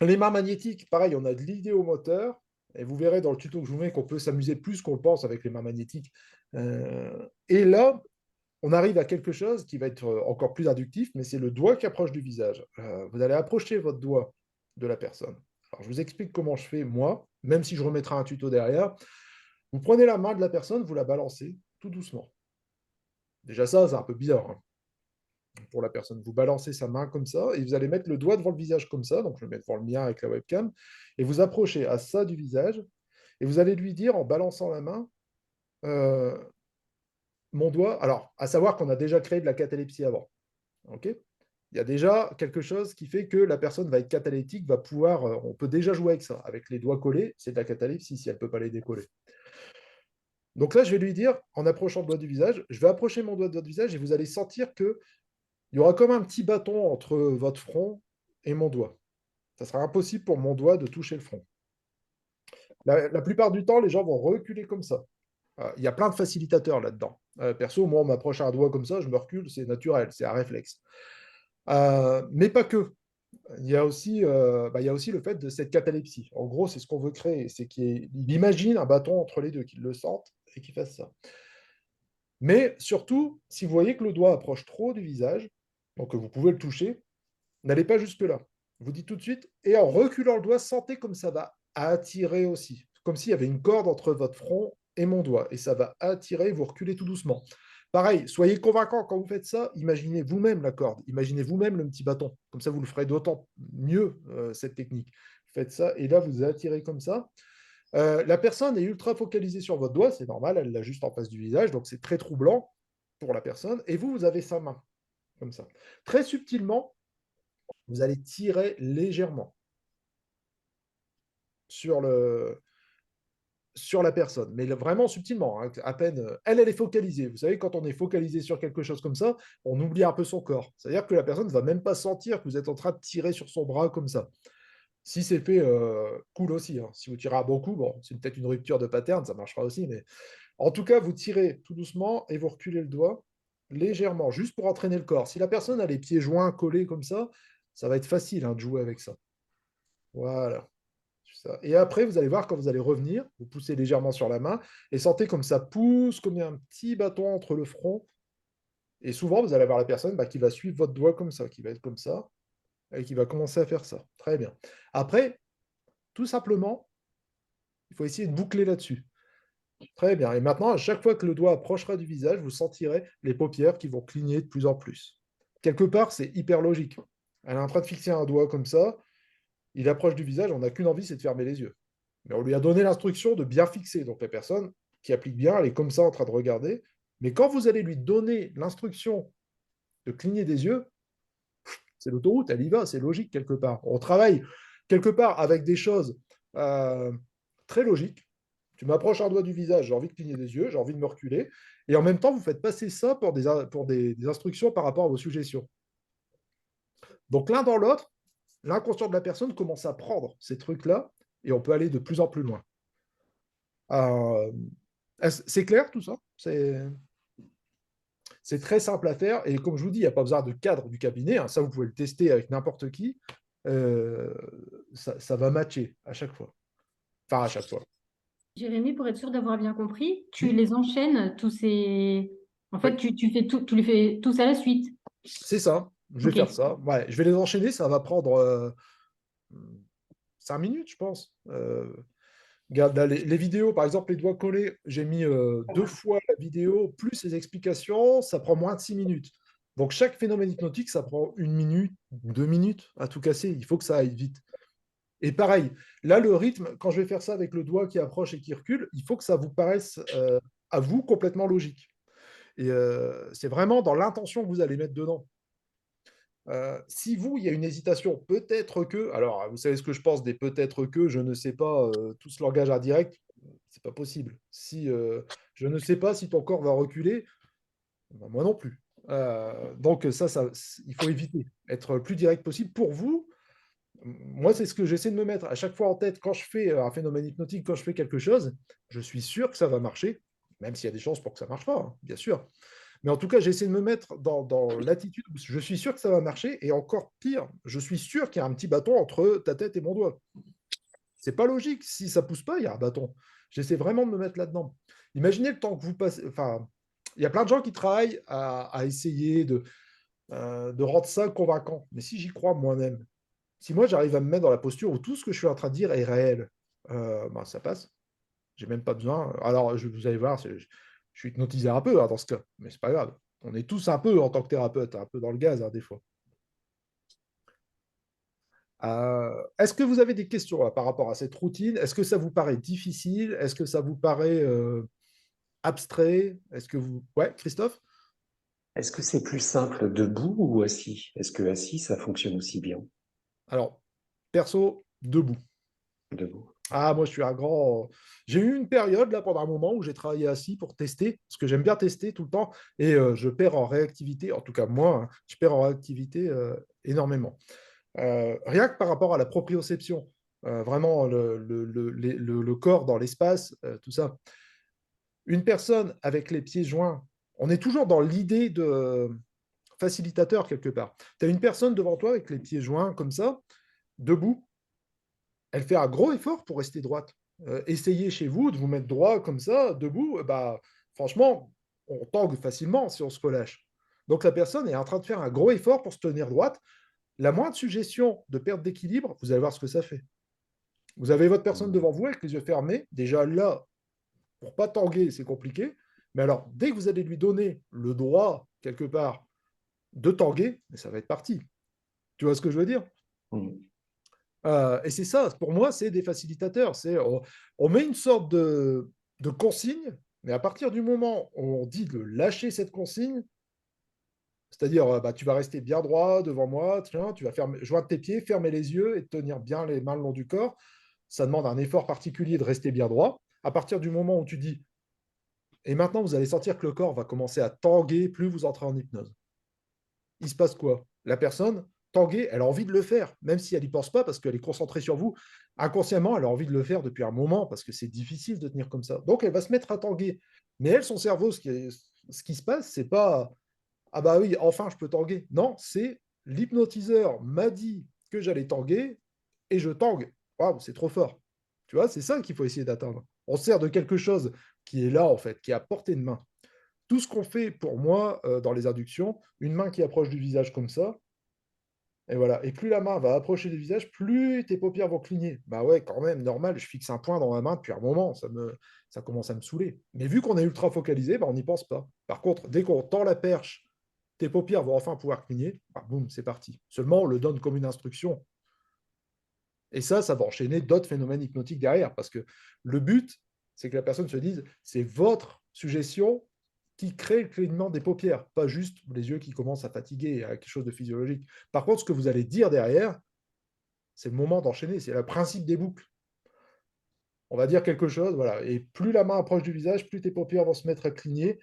les mains magnétiques, pareil, on a de l'idéomoteur, et vous verrez dans le tuto que je vous mets qu'on peut s'amuser plus qu'on le pense avec les mains magnétiques. Et là, on arrive à quelque chose qui va être encore plus inductif, mais c'est le doigt qui approche du visage. Vous allez approcher votre doigt de la personne. Alors, je vous explique comment je fais, moi, même si je remettrai un tuto derrière. Vous prenez la main de la personne, vous la balancez tout doucement. Déjà ça, c'est un peu bizarre, hein, pour la personne. Vous balancez sa main comme ça, et vous allez mettre le doigt devant le visage comme ça, donc je vais mettre devant le mien avec la webcam, et vous approchez à ça du visage, et vous allez lui dire en balançant la main, euh, mon doigt, alors, à savoir qu'on a déjà créé de la catalepsie avant. Ok. Il y a déjà quelque chose qui fait que la personne va être cataleptique, va pouvoir, on peut déjà jouer avec ça. Avec les doigts collés, c'est de la catalepsie si elle ne peut pas les décoller. Donc là, je vais lui dire, en approchant le doigt du visage, je vais approcher mon doigt de votre visage et vous allez sentir qu'il y aura comme un petit bâton entre votre front et mon doigt. Ça sera impossible pour mon doigt de toucher le front. La plupart du temps, les gens vont reculer comme ça. Il y a plein de facilitateurs là-dedans. Perso, moi, on m'approche un doigt comme ça, je me recule, c'est naturel, c'est un réflexe. Mais pas que. Il y a aussi le fait de cette catalepsie. En gros, c'est ce qu'on veut créer, c'est qu'il imagine un bâton entre les deux, qu'il le sente et qu'il fasse ça. Mais surtout, si vous voyez que le doigt approche trop du visage, donc que vous pouvez le toucher, n'allez pas jusque-là. Vous dites tout de suite, et en reculant le doigt, sentez comme ça va attirer aussi. Comme s'il y avait une corde entre votre front et mon doigt. Et ça va attirer, vous reculez tout doucement. Pareil, soyez convaincant quand vous faites ça, imaginez vous-même la corde, imaginez vous-même le petit bâton. Comme ça, vous le ferez d'autant mieux, cette technique. Faites ça, et là, vous attirez comme ça. La personne est ultra focalisée sur votre doigt, c'est normal, elle l'a juste en face du visage, donc c'est très troublant pour la personne. Et vous avez sa main, comme ça. Très subtilement, vous allez tirer légèrement sur la personne, mais vraiment subtilement, hein, à peine. Elle est focalisée. Vous savez, quand on est focalisé sur quelque chose comme ça, on oublie un peu son corps. C'est-à-dire que la personne ne va même pas sentir que vous êtes en train de tirer sur son bras comme ça. Si c'est fait, cool aussi, hein. Si vous tirez à bon coup, bon, c'est peut-être une rupture de pattern, ça marchera aussi, mais en tout cas, vous tirez tout doucement et vous reculez le doigt légèrement, juste pour entraîner le corps. Si la personne a les pieds joints collés comme ça va être facile, hein, de jouer avec ça. Voilà. Ça. Et après, vous allez voir, quand vous allez revenir, vous poussez légèrement sur la main et sentez comme ça pousse, comme il y a un petit bâton entre le front. Et souvent, vous allez avoir la personne qui va suivre votre doigt comme ça, qui va être comme ça, et qui va commencer à faire ça. Très bien. Après, tout simplement, il faut essayer de boucler là-dessus. Très bien. Et maintenant, à chaque fois que le doigt approchera du visage, vous sentirez les paupières qui vont cligner de plus en plus. Quelque part, c'est hyper logique. Elle est en train de fixer un doigt comme ça, il approche du visage, on n'a qu'une envie, c'est de fermer les yeux. Mais on lui a donné l'instruction de bien fixer. Donc la personne qui applique bien, elle est comme ça en train de regarder. Mais quand vous allez lui donner l'instruction de cligner des yeux, c'est l'autoroute, elle y va, c'est logique quelque part. On travaille quelque part avec des choses très logiques. Tu m'approches un doigt du visage, j'ai envie de cligner des yeux, j'ai envie de me reculer. Et en même temps, vous faites passer ça pour des instructions par rapport à vos suggestions. Donc l'un dans l'autre, l'inconscient de la personne commence à prendre ces trucs-là et on peut aller de plus en plus loin. C'est clair tout ça? C'est très simple à faire et comme je vous dis, il n'y a pas besoin de cadre du cabinet, hein. Ça, vous pouvez le tester avec n'importe qui. Ça va matcher à chaque fois. Enfin, à chaque fois. Jérémy, pour être sûr d'avoir bien compris, tu Oui. les enchaînes, tous ces... En fait, Oui. tu fais tout, tu les fais tous à la suite. C'est ça. Je vais Ok. faire ça. Ouais, je vais les enchaîner. Ça va prendre 5 minutes, je pense. Regarde, là, les vidéos, par exemple, les doigts collés, j'ai mis 2 fois la vidéo, plus les explications, ça prend moins de 6 minutes. Donc, chaque phénomène hypnotique, ça prend 1 minute, 2 minutes à tout casser. Il faut que ça aille vite. Et pareil, là, le rythme, quand je vais faire ça avec le doigt qui approche et qui recule, il faut que ça vous paraisse à vous complètement logique. Et c'est vraiment dans l'intention que vous allez mettre dedans. Si vous, il y a une hésitation, peut-être que, alors vous savez ce que je pense des peut-être que, je ne sais pas, tout ce langage indirect, c'est pas possible. Si je ne sais pas si ton corps va reculer, ben, moi non plus. Donc ça, il faut éviter, être le plus direct possible pour vous. Moi, c'est ce que j'essaie de me mettre à chaque fois en tête quand je fais un phénomène hypnotique, quand je fais quelque chose, je suis sûr que ça va marcher, même s'il y a des chances pour que ça ne marche pas, hein, bien sûr. Mais en tout cas, j'essaie de me mettre dans l'attitude où je suis sûr que ça va marcher, et encore pire, je suis sûr qu'il y a un petit bâton entre ta tête et mon doigt. C'est pas logique. Si ça pousse pas, il y a un bâton. J'essaie vraiment de me mettre là-dedans. Imaginez le temps que vous passez. Enfin, il y a plein de gens qui travaillent à essayer de rendre ça convaincant. Mais si j'y crois moi-même, si moi j'arrive à me mettre dans la posture où tout ce que je suis en train de dire est réel, ben, ça passe. J'ai même pas besoin. Alors, vous allez voir, je suis hypnotisé un peu, hein, dans ce cas, mais c'est pas grave. On est tous un peu, en tant que thérapeute, un peu dans le gaz, hein, des fois. Est-ce que vous avez des questions là, par rapport à cette routine? Est-ce que ça vous paraît difficile? Est-ce que ça vous paraît abstrait? Est-ce que vous... Ouais, Christophe? Est-ce que c'est plus simple debout ou assis? Est-ce que assis, ça fonctionne aussi bien? Alors, perso, debout. Debout. Ah, moi, je suis un grand. J'ai eu une période, là, pendant un moment, où j'ai travaillé assis pour tester, parce que j'aime bien tester tout le temps, et je perds en réactivité, en tout cas, moi, hein, je perds en réactivité énormément. Rien que par rapport à la proprioception, vraiment, le corps dans l'espace, tout ça. Une personne avec les pieds joints, on est toujours dans l'idée de facilitateur, quelque part. Tu as une personne devant toi avec les pieds joints, comme ça, debout, elle fait un gros effort pour rester droite. Essayez chez vous de vous mettre droit comme ça, debout, bah, franchement, on tangue facilement si on se relâche. Donc la personne est en train de faire un gros effort pour se tenir droite. La moindre suggestion de perte d'équilibre, vous allez voir ce que ça fait. Vous avez votre personne devant vous avec les yeux fermés. Déjà là, pour pas tanguer, c'est compliqué. Mais alors, dès que vous allez lui donner le droit, quelque part, de tanguer, ça va être parti. Tu vois ce que je veux dire? Mm. Et c'est ça, pour moi, c'est des facilitateurs. On met une sorte de consigne, mais à partir du moment où on dit de lâcher cette consigne, c'est-à-dire bah, tu vas rester bien droit devant moi, tiens, tu vas joindre tes pieds, fermer les yeux et tenir bien les mains le long du corps, ça demande un effort particulier de rester bien droit. À partir du moment où tu dis, et maintenant vous allez sentir que le corps va commencer à tanguer, plus vous entrez en hypnose. Il se passe quoi? La personne, tanguer, elle a envie de le faire, même si elle n'y pense pas parce qu'elle est concentrée sur vous. Inconsciemment, elle a envie de le faire depuis un moment parce que c'est difficile de tenir comme ça. Donc, elle va se mettre à tanguer. Mais elle, son cerveau, ce qui se passe, c'est pas ah bah oui, enfin, je peux tanguer. Non, c'est l'hypnotiseur m'a dit que j'allais tanguer et je tangue. Waouh, c'est trop fort. Tu vois, c'est ça qu'il faut essayer d'atteindre. On sert de quelque chose qui est là, en fait, qui est à portée de main. Tout ce qu'on fait pour moi dans les inductions, une main qui approche du visage comme ça, et voilà. Et plus la main va approcher du visage, plus tes paupières vont cligner. Bah ouais, quand même, normal, je fixe un point dans ma main depuis un moment, ça commence à me saouler. Mais vu qu'on est ultra focalisé, bah, on n'y pense pas. Par contre, dès qu'on tend la perche, tes paupières vont enfin pouvoir cligner, bah, boum, c'est parti. Seulement, on le donne comme une instruction. Et ça va enchaîner d'autres phénomènes hypnotiques derrière, parce que le but, c'est que la personne se dise, c'est votre suggestion qui crée le clignement des paupières, pas juste les yeux qui commencent à fatiguer, à quelque chose de physiologique. Par contre, ce que vous allez dire derrière, c'est le moment d'enchaîner, c'est le principe des boucles. On va dire quelque chose, voilà, et plus la main approche du visage, plus tes paupières vont se mettre à cligner,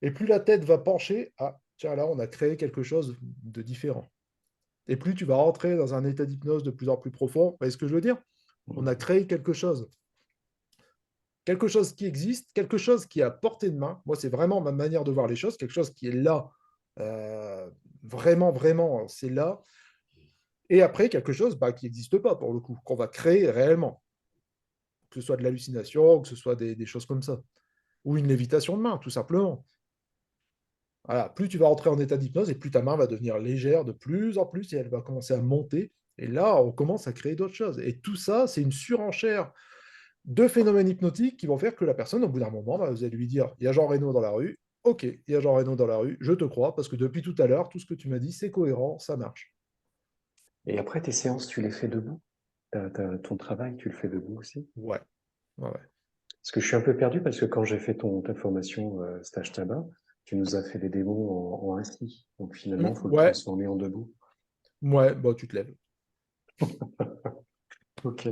et plus la tête va pencher, ah, tiens, là, on a créé quelque chose de différent. Et plus tu vas rentrer dans un état d'hypnose de plus en plus profond, vous voyez ce que je veux dire? On a créé quelque chose qui existe, quelque chose qui est à portée de main. Moi, c'est vraiment ma manière de voir les choses, quelque chose qui est là, vraiment, vraiment, c'est là. Et après, quelque chose bah, qui n'existe pas, pour le coup, qu'on va créer réellement. Que ce soit de l'hallucination, que ce soit des choses comme ça. Ou une lévitation de main, tout simplement. Voilà. Plus tu vas rentrer en état d'hypnose, et plus ta main va devenir légère de plus en plus, et elle va commencer à monter. Et là, on commence à créer d'autres choses. Et tout ça, c'est une surenchère de phénomènes hypnotiques qui vont faire que la personne, au bout d'un moment, bah, vous allez lui dire, il y a Jean Reno dans la rue, ok, il y a Jean Reno dans la rue, je te crois, parce que depuis tout à l'heure, tout ce que tu m'as dit, c'est cohérent, ça marche. Et après, tes séances, tu les fais debout? Ton travail, tu le fais debout aussi? Ouais, ouais, ouais. Parce que je suis un peu perdu parce que quand j'ai fait ta formation stage tabac, tu nous as fait des démos en assis. Donc finalement, il faut le Ouais, transformer en debout. ouais, bah, tu te lèves. Ok.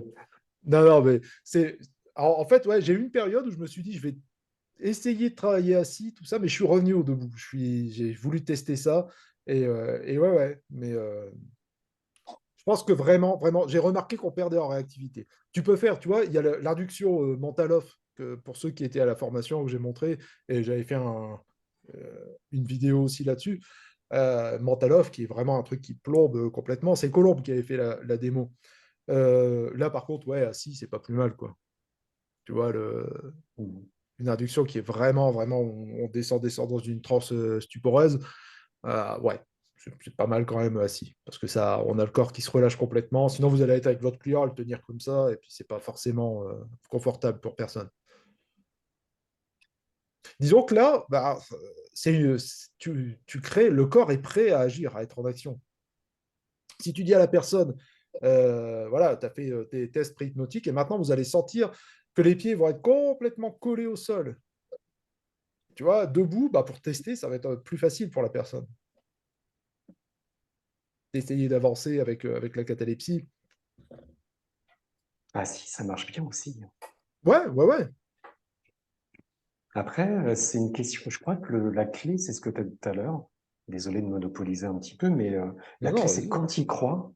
Non, non, mais c'est. Alors, en fait, ouais, j'ai eu une période où je me suis dit, je vais essayer de travailler assis, tout ça, mais je suis revenu au debout. J'ai voulu tester ça. Et ouais, ouais. Mais je pense que vraiment, vraiment, j'ai remarqué qu'on perdait en réactivité. Tu peux faire, tu vois, il y a l'induction Mantalov, que pour ceux qui étaient à la formation que j'ai montré, et j'avais fait une vidéo aussi là-dessus. Mantalov, qui est vraiment un truc qui plombe complètement. C'est Colombe qui avait fait la démo. Là, par contre, ouais, assis, c'est pas plus mal, quoi. Tu vois, Mhm. une induction qui est vraiment, vraiment, on descend dans une transe stuporeuse. Ouais, c'est pas mal quand même assis, parce que ça, on a le corps qui se relâche complètement. Sinon, vous allez être avec votre client, le tenir comme ça, et puis c'est pas forcément confortable pour personne. Disons que là, bah, tu crées, le corps est prêt à agir, à être en action. Si tu dis à la personne, voilà, tu as fait tes tests pré-hypnotiques et maintenant vous allez sentir que les pieds vont être complètement collés au sol. Tu vois, debout, bah, pour tester, ça va être plus facile pour la personne. D'essayer d'avancer avec la catalepsie. Ah si, ça marche bien aussi. Ouais, ouais, ouais. Après, c'est une question, je crois que la clé, c'est ce que tu as dit tout à l'heure. Désolé de monopoliser un petit peu, mais la Non, clé, non, c'est vas-y. quand tu y crois,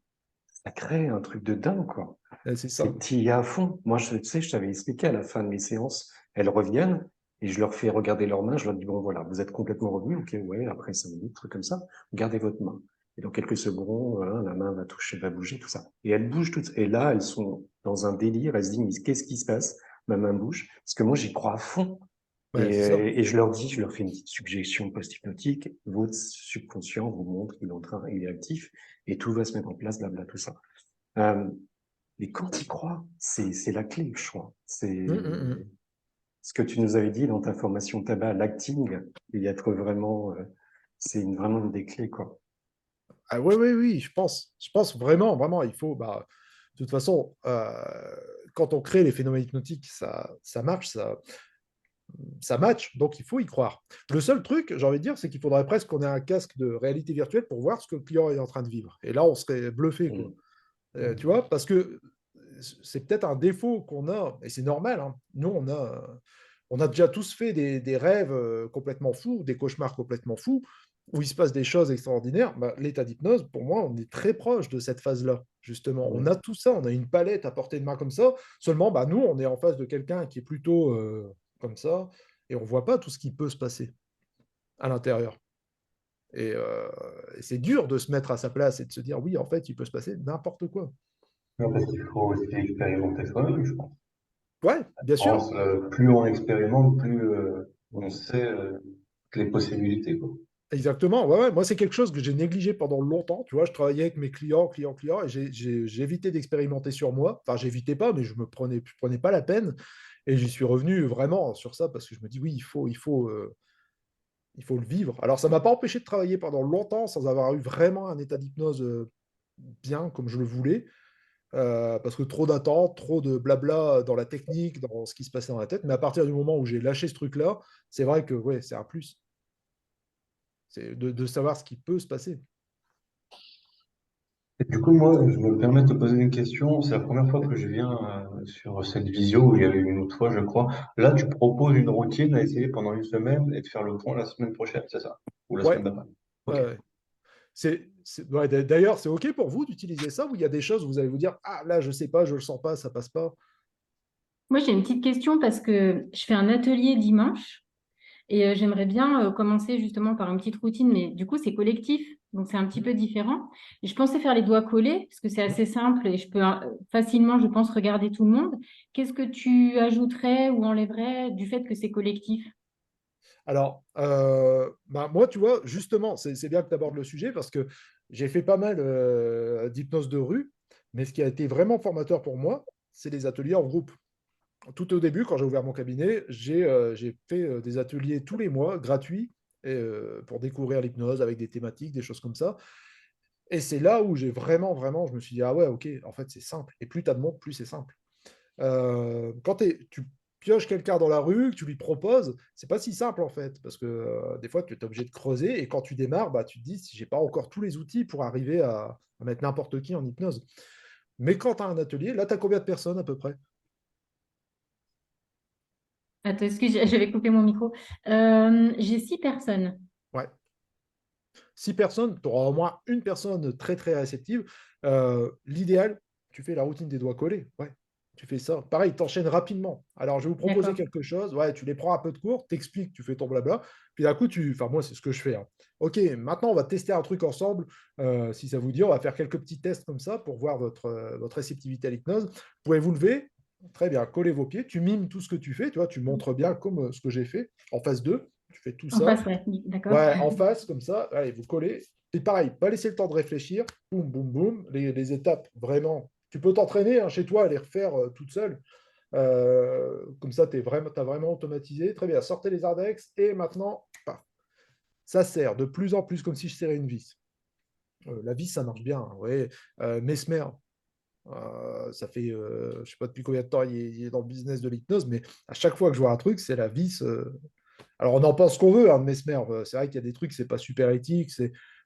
ça crée un truc de dingue, quoi. C'est ça. C'est que tu y es à fond. Moi, tu sais, je t'avais expliqué à la fin de mes séances, elles reviennent et je leur fais regarder leurs mains. Je leur dis, bon, voilà, vous êtes complètement revenus. OK, ouais, après 5 minutes, truc comme ça. Gardez votre main. Et dans quelques secondes, voilà, la main va toucher, va bouger, tout ça. Et elles bougent toutes. Et là, elles sont dans un délire. Elles se disent, mais qu'est-ce qui se passe? Ma main bouge. Parce que moi, j'y crois à fond. Ouais, c'est ça. Et je leur dis, je leur fais une petite suggestion post-hypnotique. Votre subconscient vous montre qu'il est en train, il est actif et tout va se mettre en place, blabla, tout ça. Mais quand tu y crois, c'est la clé, je crois. C'est Hum. ce que tu nous avais dit dans ta formation tabac, l'acting, et y être vraiment, c'est vraiment une des clés, quoi. Ah ouais, ouais, oui, je pense. Je pense vraiment, vraiment, il faut. Bah, de toute façon, quand on crée les phénomènes hypnotiques, ça marche, ça match, donc il faut y croire. Le seul truc, j'ai envie de dire, c'est qu'il faudrait presque qu'on ait un casque de réalité virtuelle pour voir ce que le client est en train de vivre. Et là, on serait bluffé, quoi. Mm. Mm. Tu vois, parce que c'est peut-être un défaut qu'on a, et c'est normal, hein. Nous, on a déjà tous fait des rêves complètement fous, des cauchemars complètement fous, où il se passe des choses extraordinaires. Bah, l'état d'hypnose, pour moi, on est très proche de cette phase-là, justement. On Mm. a tout ça, on a une palette à portée de main comme ça. Seulement, bah, nous, on est en face de quelqu'un qui est plutôt comme ça, et on ne voit pas tout ce qui peut se passer à l'intérieur. Et c'est dur de se mettre à sa place et de se dire, oui, en fait, il peut se passer n'importe quoi. Non, parce qu'il faut aussi expérimenter soi-même, je pense. Ouais, bien Je sûr. pense, plus on expérimente, plus on sait les possibilités, quoi. Exactement. Ouais, ouais. Moi, c'est quelque chose que j'ai négligé pendant longtemps. Tu vois, je travaillais avec mes clients, et j'évitais d'expérimenter sur moi. Enfin, j'évitais pas, mais je prenais pas la peine. Et j'y suis revenu vraiment sur ça parce que je me dis, oui, il faut le vivre. Alors, ça m'a pas empêché de travailler pendant longtemps sans avoir eu vraiment un état d'hypnose bien comme je le voulais. Parce que trop d'attentes, trop de blabla dans la technique, dans ce qui se passait dans la tête. Mais à partir du moment où j'ai lâché ce truc-là, c'est vrai que ouais, c'est un plus. C'est de savoir ce qui peut se passer. Et du coup, moi, je me permets de te poser une question. C'est la première fois que je viens sur cette visio, où il y avait une autre fois, je crois. Là, tu proposes une routine à essayer pendant une semaine et de faire le point la semaine prochaine, c'est ça? Ou la Ouais, semaine d'après? ouais, Ok. ouais. Ouais, d'ailleurs, c'est OK pour vous d'utiliser ça ou il y a des choses où vous allez vous dire, ah là, je sais pas, je le sens pas, ça passe pas. Moi, j'ai une petite question parce que je fais un atelier dimanche et j'aimerais bien commencer justement par une petite routine, mais du coup, c'est collectif, donc c'est un petit peu différent. Et je pensais faire les doigts collés parce que c'est assez simple et je peux facilement, je pense, regarder tout le monde. Qu'est-ce que tu ajouterais ou enlèverais du fait que c'est collectif? Alors, bah, moi, tu vois, justement, c'est bien que tu abordes le sujet parce que j'ai fait pas mal d'hypnose de rue, mais ce qui a été vraiment formateur pour moi, c'est les ateliers en groupe. Tout au début, quand j'ai ouvert mon cabinet, j'ai fait des ateliers tous les mois gratuits pour découvrir l'hypnose avec des thématiques, des choses comme ça. Et c'est là où j'ai vraiment, vraiment, je me suis dit, ah ouais, ok, en fait, c'est simple. Et plus tu as de monde, plus c'est simple. Quand tu pioches quelqu'un dans la rue, que tu lui proposes, c'est pas si simple en fait, parce que des fois, tu es obligé de creuser. Et quand tu démarres, bah, tu te dis, si j'ai pas encore tous les outils pour arriver à mettre n'importe qui en hypnose. Mais quand tu as un atelier, là, tu as combien de personnes à peu près? Attends, excuse, j'avais coupé mon micro. J'ai 6 personnes. Ouais. 6 personnes, tu auras au moins une personne très très réceptive. L'idéal, tu fais la routine des doigts collés. Ouais, tu fais ça. Pareil, tu enchaînes rapidement. Alors, je vais vous proposer D'accord. quelque chose. Ouais, tu les prends un peu de cours, t'expliques, tu fais ton blabla. Puis d'un coup, enfin, moi, c'est ce que je fais, hein. Ok, maintenant, on va tester un truc ensemble. Si ça vous dit, on va faire quelques petits tests comme ça pour voir votre réceptivité à l'hypnose. Vous pouvez vous lever. Très bien, collez vos pieds. Tu mimes tout ce que tu fais. Tu vois, tu montres bien comme ce que j'ai fait en phase 2. Tu fais tout En ça. face, ouais, d'accord. Ouais, en face, comme ça, allez, vous collez. Et pareil, pas laisser le temps de réfléchir. Boum, boum, boum. Les étapes, vraiment. Tu peux t'entraîner chez toi à les refaire toute seule. Comme ça, t'as vraiment automatisé. Très bien, sortez les index. Et maintenant, paf, ça serre de plus en plus comme si je serrais une vis. La vis, ça marche bien, hein, ouais. Mesmer, ça fait, je sais pas depuis combien de temps il est dans le business de l'hypnose, mais à chaque fois que je vois un truc, c'est la vis. Alors, on en pense ce qu'on veut, hein, de Mesmer. C'est vrai qu'il y a des trucs, c'est pas super éthique.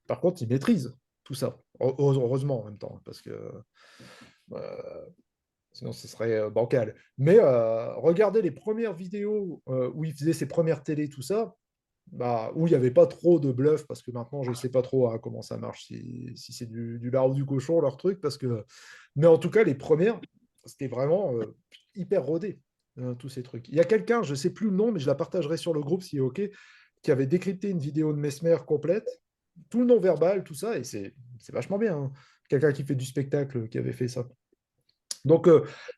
Par contre, il maîtrise tout ça. Heureusement, en même temps, parce que euh, sinon ce serait bancal. Mais regardez les premières vidéos où il faisait ses premières télés, tout ça, bah, où il n'y avait pas trop de bluff, parce que maintenant, je ne sais pas trop hein, comment ça marche, si c'est du lard ou du cochon, leur truc, parce que... Mais en tout cas, les premières, c'était vraiment hyper rodé, tous ces trucs. Il y a quelqu'un, je ne sais plus le nom, mais je la partagerai sur le groupe, si est OK, qui avait décrypté une vidéo de Mesmer complète, tout le non-verbal, tout ça, et c'est vachement bien, hein. Quelqu'un qui fait du spectacle, qui avait fait ça. Donc,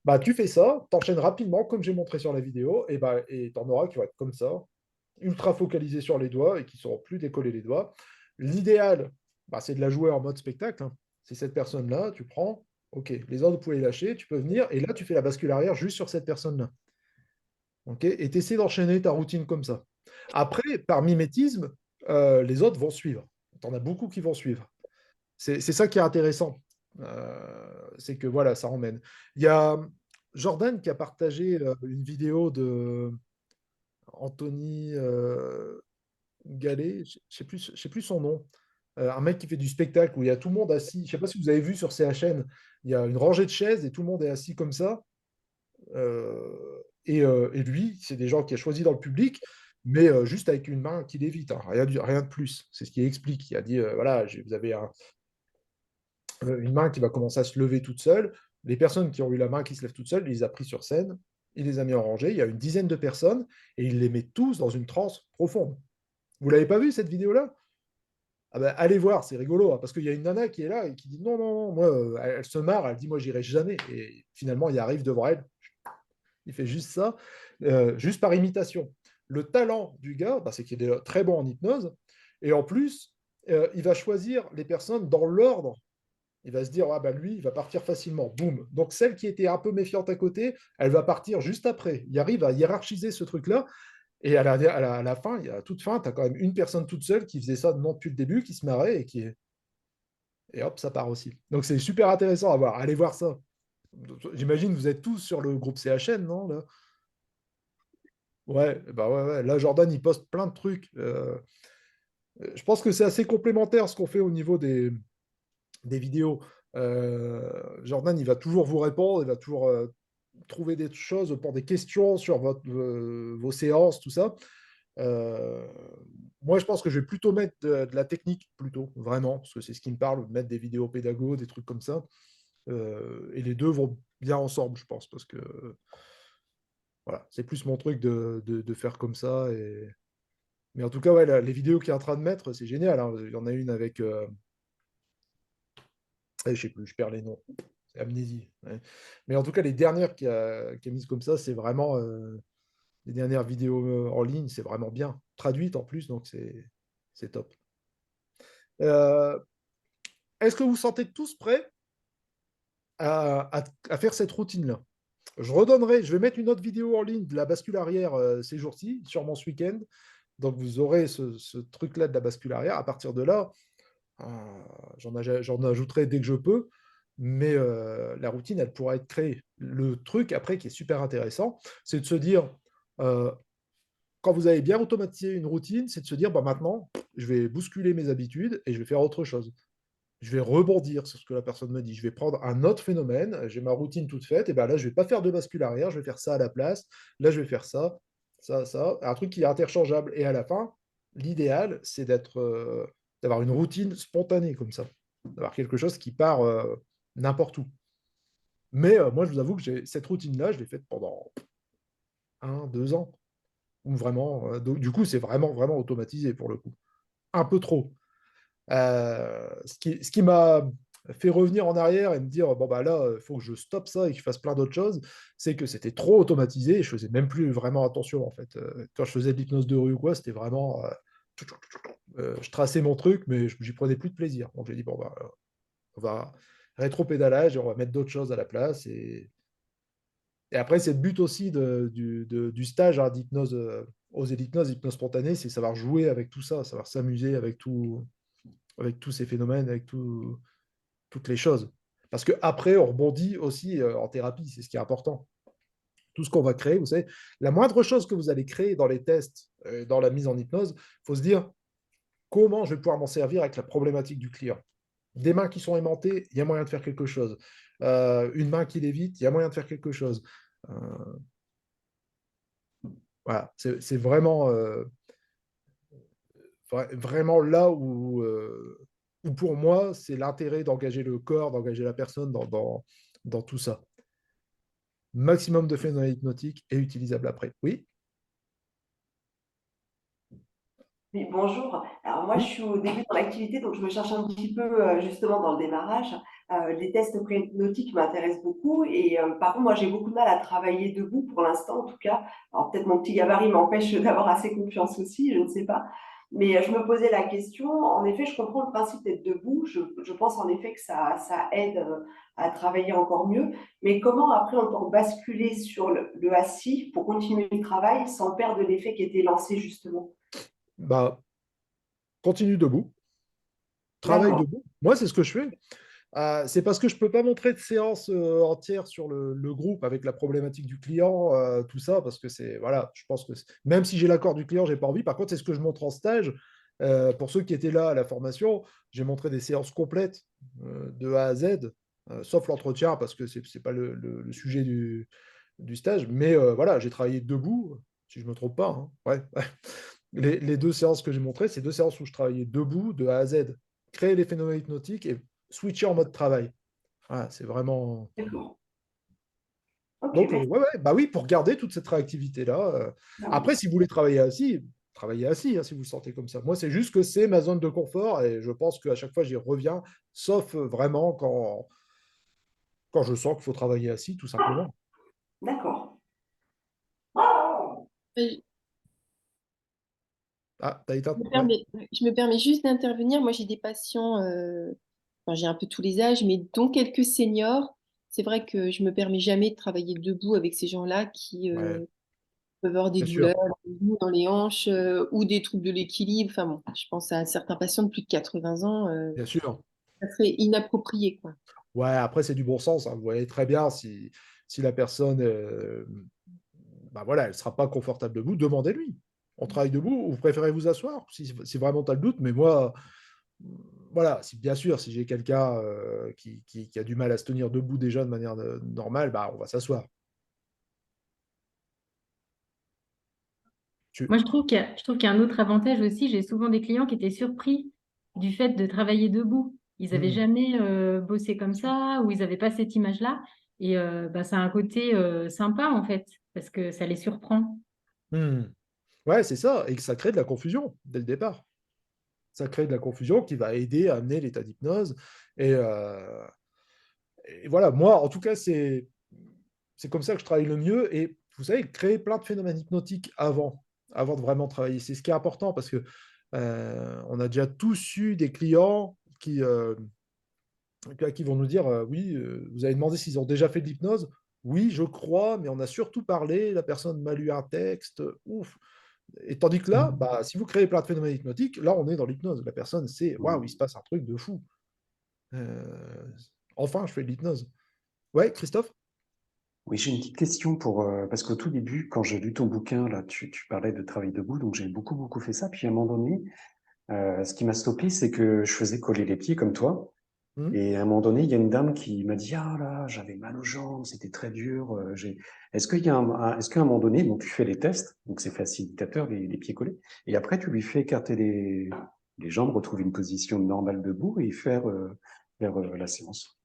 bah, tu fais ça, t'enchaînes rapidement, comme j'ai montré sur la vidéo, et bah, et t'en auras qui vont être comme ça, ultra focalisés sur les doigts et qui ne sauront plus décoller les doigts. L'idéal, bah, c'est de la jouer en mode spectacle, hein. C'est cette personne-là, tu prends, ok, les autres, vous pouvez les lâcher, tu peux venir, et là, tu fais la bascule arrière juste sur cette personne-là. Ok, et tu essaies d'enchaîner ta routine comme ça. Après, par mimétisme, les autres vont suivre. Tu en as beaucoup qui vont suivre. C'est ça qui est intéressant. C'est que voilà, ça emmène. Il y a Jordan qui a partagé une vidéo de Anthony Gallet, je sais plus son nom. Un mec qui fait du spectacle où il y a tout le monde assis. Je ne sais pas si vous avez vu sur CHN, il y a une rangée de chaises et tout le monde est assis comme ça. Et lui, c'est des gens qu'il a choisi dans le public, mais juste avec une main qui lévite, hein, rien de plus. C'est ce qu'il explique. Il a dit voilà, vous avez une main qui va commencer à se lever toute seule. Les personnes qui ont eu la main qui se lève toute seule, il les a pris sur scène, il les a mis en rangée. Il y a une dizaine de personnes et il les met tous dans une transe profonde. Vous l'avez pas vu cette vidéo-là? Ah bah, allez voir, c'est rigolo, hein, parce qu'il y a une nana qui est là et qui dit non, non, non, moi, elle se marre, elle dit moi, j'irai jamais. Et finalement, il arrive devant elle, il fait juste ça, juste par imitation. Le talent du gars, bah, c'est qu'il est très bon en hypnose, et en plus, il va choisir les personnes dans l'ordre. Il va se dire, ah bah lui, il va partir facilement. Boum. Donc celle qui était un peu méfiante à côté, elle va partir juste après. Il arrive à hiérarchiser ce truc-là. Et à la fin, à toute fin, tu as quand même une personne toute seule qui faisait ça non depuis le début, qui se marrait et hop, ça part aussi. Donc c'est super intéressant à voir. Allez voir ça. J'imagine que vous êtes tous sur le groupe CHN, non là? Ouais, bah ouais, ouais. Là, Jordan, il poste plein de trucs. Je pense que c'est assez complémentaire ce qu'on fait au niveau des vidéos. Jordan, il va toujours vous répondre, il va toujours trouver des choses pour des questions sur vos séances, tout ça. Euh, Moi, je pense que je vais plutôt mettre de la technique, plutôt, vraiment, parce que c'est ce qui me parle, mettre des vidéos pédago, des trucs comme ça. Et les deux vont bien ensemble, je pense, parce que voilà, c'est plus mon truc de faire comme ça. Mais en tout cas, ouais, les vidéos qu'il est en train de mettre, c'est génial, hein. Il y en a une avec. Je sais plus, je perds les noms. C'est amnésie. Ouais. Mais en tout cas, les dernières qu'il a mises comme ça, c'est vraiment. Les dernières vidéos en ligne, c'est vraiment bien. Traduites en plus, donc c'est top. Euh, Est-ce que vous vous sentez tous prêts à faire cette routine-là? Je vais mettre une autre vidéo en ligne de la bascule arrière ces jours-ci, sûrement ce week-end. Donc vous aurez ce truc-là de la bascule arrière. À partir de là, euh, j'en ajouterai dès que je peux. Mais la routine, elle pourra être créée. Le truc, après, qui est super intéressant, c'est de se dire, euh, quand vous avez bien automatisé une routine, c'est de se dire, bah, maintenant, je vais bousculer mes habitudes et je vais faire autre chose. Je vais rebondir sur ce que la personne me dit. Je vais prendre un autre phénomène. J'ai ma routine toute faite. Et ben là, je ne vais pas faire de bascule arrière. Je vais faire ça à la place. Là, je vais faire ça, ça, ça. Un truc qui est interchangeable. Et à la fin, l'idéal, c'est d'avoir une routine spontanée comme ça. D'avoir quelque chose qui part n'importe où. Mais moi, je vous avoue que cette routine-là, je l'ai faite pendant 1, 2 ans. Ou vraiment, donc, du coup, c'est vraiment, vraiment automatisé pour le coup. Un peu trop. Ce qui m'a fait revenir en arrière et me dire bon bah là il faut que je stoppe ça et que je fasse plein d'autres choses, c'est que c'était trop automatisé et je faisais même plus vraiment attention en fait. Quand je faisais de l'hypnose de rue ou quoi, c'était vraiment je traçais mon truc mais j'y prenais plus de plaisir. Donc j'ai dit bon bah on va rétro-pédalage et on va mettre d'autres choses à la place et après c'est le but aussi du stage hein, d'hypnose aux hypnose spontanée, c'est savoir jouer avec tout ça, savoir s'amuser avec tous ces phénomènes, avec toutes les choses. Parce qu'après, on rebondit aussi en thérapie, c'est ce qui est important. tout ce qu'on va créer, vous savez, la moindre chose que vous allez créer dans les tests, dans la mise en hypnose, il faut se dire comment je vais pouvoir m'en servir avec la problématique du client. Des mains qui sont aimantées, il y a moyen de faire quelque chose. Une main qui lévite, il y a moyen de faire quelque chose. Euh, voilà, c'est vraiment, vraiment là où pour moi, c'est l'intérêt d'engager le corps, d'engager la personne dans tout ça. Maximum de phénomènes hypnotiques et utilisable après. Oui, Oui, bonjour. Alors moi, je oui, suis au début de l'activité, donc je me cherche un petit peu justement dans le démarrage. Les tests pré-hypnotiques m'intéressent beaucoup et par contre, moi, j'ai beaucoup de mal à travailler debout pour l'instant, en tout cas. Alors peut-être mon petit gabarit m'empêche d'avoir assez confiance aussi, je ne sais pas. Mais je me posais la question. En effet, je comprends le principe d'être debout. Je pense en effet que ça aide à travailler encore mieux. Mais comment après on peut basculer sur le assis pour continuer le travail sans perdre l'effet qui était lancé justement? bah, continue debout, travaille D'accord. debout. Moi, c'est ce que je fais. C'est parce que je ne peux pas montrer de séance entière sur le groupe avec la problématique du client, tout ça, parce que c'est, voilà, je pense que même si j'ai l'accord du client, j'ai pas envie. Par contre, c'est ce que je montre en stage. Pour ceux qui étaient là à la formation, j'ai montré des séances complètes de A à Z, sauf l'entretien, parce que c'est pas le sujet du stage. Mais voilà, j'ai travaillé debout, si je me trompe pas, hein. Ouais, ouais. Les deux séances que j'ai montrées, c'est deux séances où je travaillais debout de A à Z. Créer les phénomènes hypnotiques et switcher en mode travail. Voilà, c'est vraiment. D'accord. Ok, Donc, merci. ouais, ouais, bah oui, pour garder toute cette réactivité-là. Après, si vous voulez travaillez assis, hein, si vous le sentez comme ça. Moi, c'est juste que c'est ma zone de confort et je pense qu'à chaque fois, j'y reviens, sauf vraiment quand je sens qu'il faut travailler assis, tout simplement. D'accord. Euh, Ah, t'as éteint. Ouais. je me permets juste d'intervenir. Moi, j'ai des patients, enfin, j'ai un peu tous les âges, mais dont quelques seniors. C'est vrai que je me permets jamais de travailler debout avec ces gens-là qui Ouais, peuvent avoir des bien sûr, douleurs dans les genoux, dans les hanches ou des troubles de l'équilibre. Enfin bon, je pense à certains patients de plus de 80 ans, bien sûr. ça serait inapproprié, quoi. Ouais, après, c'est du bon sens, hein. Vous voyez très bien si la personne, bah voilà, elle ne sera pas confortable debout, demandez-lui. On travaille debout ou vous préférez vous asseoir si vraiment tu as le doute. Mais moi, voilà, si, bien sûr, si j'ai quelqu'un qui a du mal à se tenir debout déjà de manière normale, bah, on va s'asseoir. Tu- Moi, je trouve qu'il y a un autre avantage aussi. J'ai souvent des clients qui étaient surpris du fait de travailler debout. Ils n'avaient Hmm, jamais bossé comme ça ou ils n'avaient pas cette image-là. Et bah, ça a un côté sympa, en fait, parce que ça les surprend. hmm. Ouais, c'est ça. Et que ça crée de la confusion dès le départ. Ça crée de la confusion qui va aider à amener l'état d'hypnose. Et, et voilà, moi, en tout cas, c'est comme ça que je travaille le mieux. Et vous savez, créer plein de phénomènes hypnotiques avant de vraiment travailler, c'est ce qui est important parce que on a déjà tous eu des clients qui vont nous dire oui, vous avez demandé s'ils ont déjà fait de l'hypnose. Oui, je crois, mais on a surtout parlé, la personne m'a lu un texte, ouf. Et tandis que là, bah, si vous créez plein de phénomènes hypnotiques, là, on est dans l'hypnose. La personne sait, waouh, il se passe un truc de fou. Euh, enfin, je fais de l'hypnose. Ouais, Christophe? Oui, j'ai une petite question parce qu'au tout début, quand j'ai lu ton bouquin, là, tu parlais de travail debout, donc j'ai beaucoup, beaucoup fait ça. Puis à un moment donné, ce qui m'a stoppé, c'est que je faisais coller les pieds comme toi. Hmm. Et à un moment donné, il y a une dame qui m'a dit, ah là, j'avais mal aux jambes, c'était très dur. Est-ce qu'il y a est-ce qu'à un moment donné, donc tu fais les tests, donc c'est facilitateur, les pieds collés, et après tu lui fais écarter les jambes, retrouver une position normale debout et faire la séance.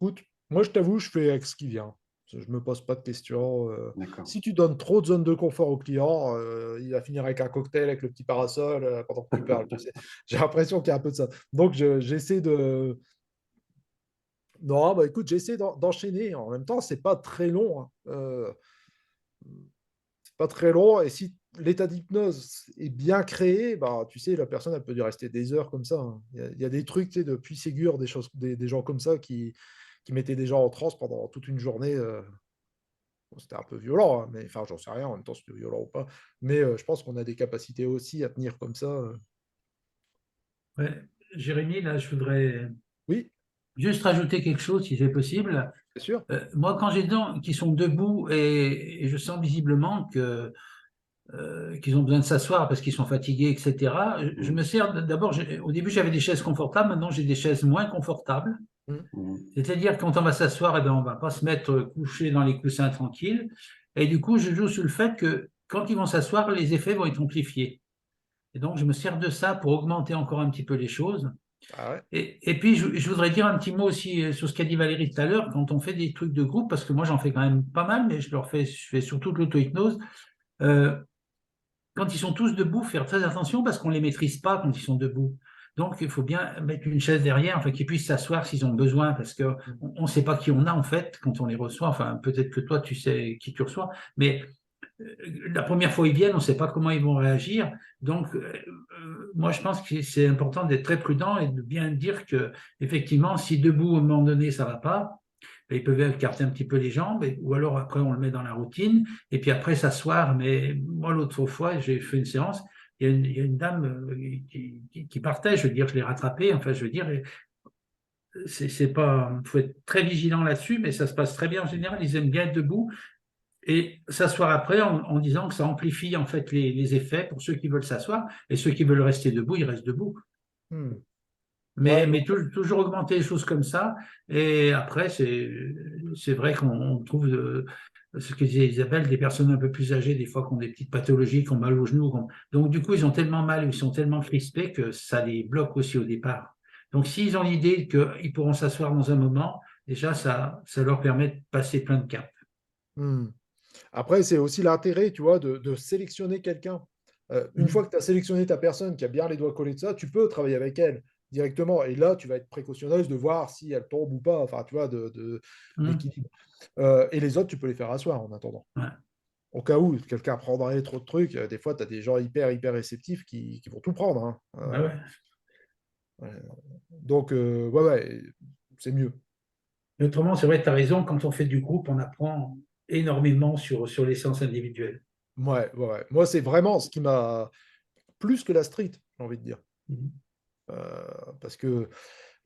Écoute, moi, je t'avoue, je fais avec ce qui vient. Je ne me pose pas de questions. D'accord. Si tu donnes trop de zones de confort au client, il va finir avec un cocktail, avec le petit parasol pendant que tu parles. Tu sais. J'ai l'impression qu'il y a un peu de ça. Donc, j'essaie de. Non, bah écoute, j'essaie d'enchaîner. En même temps, c'est pas très long, hein. C'est pas très long. Et si l'état d'hypnose est bien créé, bah, tu sais, la personne, elle peut y rester des heures comme ça, hein. Il y a des trucs, tu sais, de Puy Ségur, des choses, des gens comme ça qui mettaient des gens en transe pendant toute une journée. Bon, c'était un peu violent, hein, mais enfin, j'en sais rien en même temps, si c'était violent ou pas. Mais je pense qu'on a des capacités aussi à tenir comme ça. Ouais. Jérémy, là, je voudrais Oui, juste rajouter quelque chose, si c'est possible. Bien sûr. Moi, quand j'ai des gens qui sont debout et je sens visiblement que qu'ils ont besoin de s'asseoir parce qu'ils sont fatigués, etc. Je me sers d'abord, au début j'avais des chaises confortables, maintenant j'ai des chaises moins confortables. C'est-à-dire quand on va s'asseoir, eh ben, on ne va pas se mettre couché dans les coussins tranquilles. Et du coup, je joue sur le fait que quand ils vont s'asseoir, les effets vont être amplifiés. Et donc, je me sers de ça pour augmenter encore un petit peu les choses. Ah ouais. Et puis, je voudrais dire un petit mot aussi sur ce qu'a dit Valérie tout à l'heure, quand on fait des trucs de groupe, parce que moi j'en fais quand même pas mal, mais je fais surtout de l'auto-hypnose. Quand ils sont tous debout, faire très attention parce qu'on ne les maîtrise pas quand ils sont debout. Donc, il faut bien mettre une chaise derrière, enfin, qu'ils puissent s'asseoir s'ils ont besoin, parce qu'on ne sait pas qui on a, en fait, quand on les reçoit. Enfin, peut-être que toi, tu sais qui tu reçois, mais la première fois ils viennent, on ne sait pas comment ils vont réagir. Donc, moi, je pense que c'est important d'être très prudent et de bien dire que, effectivement, si debout, à un moment donné, ça ne va pas, ils peuvent écarter un petit peu les jambes, ou alors après on le met dans la routine, et puis après s'asseoir. Mais moi, l'autre fois, j'ai fait une séance, il y a une dame qui partait, je veux dire, je l'ai rattrapée, enfin, je veux dire, c'est pas, il faut être très vigilant là-dessus, mais ça se passe très bien en général, ils aiment bien être debout, et s'asseoir après en disant que ça amplifie en fait les effets pour ceux qui veulent s'asseoir, et ceux qui veulent rester debout, ils restent debout. Mais toujours augmenter les choses comme ça. Et après, c'est vrai qu'on trouve, ce que disait Isabelle, des personnes un peu plus âgées, des fois, qui ont des petites pathologies, qui ont mal aux genoux. Donc, du coup, ils ont tellement mal, ils sont tellement crispés que ça les bloque aussi au départ. Donc, s'ils ont l'idée qu'ils pourront s'asseoir dans un moment, déjà, ça leur permet de passer plein de caps. Après, c'est aussi l'intérêt, tu vois, de sélectionner quelqu'un. Une fois que tu as sélectionné ta personne qui a bien les doigts collés de ça, tu peux travailler avec elle directement. Et là, tu vas être précautionneuse de voir si elle tombe ou pas, enfin, tu vois, d'équilibre. Et les autres, tu peux les faire asseoir en attendant. Ouais. Au cas où quelqu'un prendrait trop de trucs, des fois, tu as des gens hyper réceptifs qui vont tout prendre. Hein. Donc, ouais, c'est mieux. Mais autrement, c'est vrai, tu as raison, quand on fait du groupe, on apprend énormément sur les séances individuelles. Ouais. Moi, c'est vraiment ce qui m'a plus que la street, j'ai envie de dire. Parce qu'il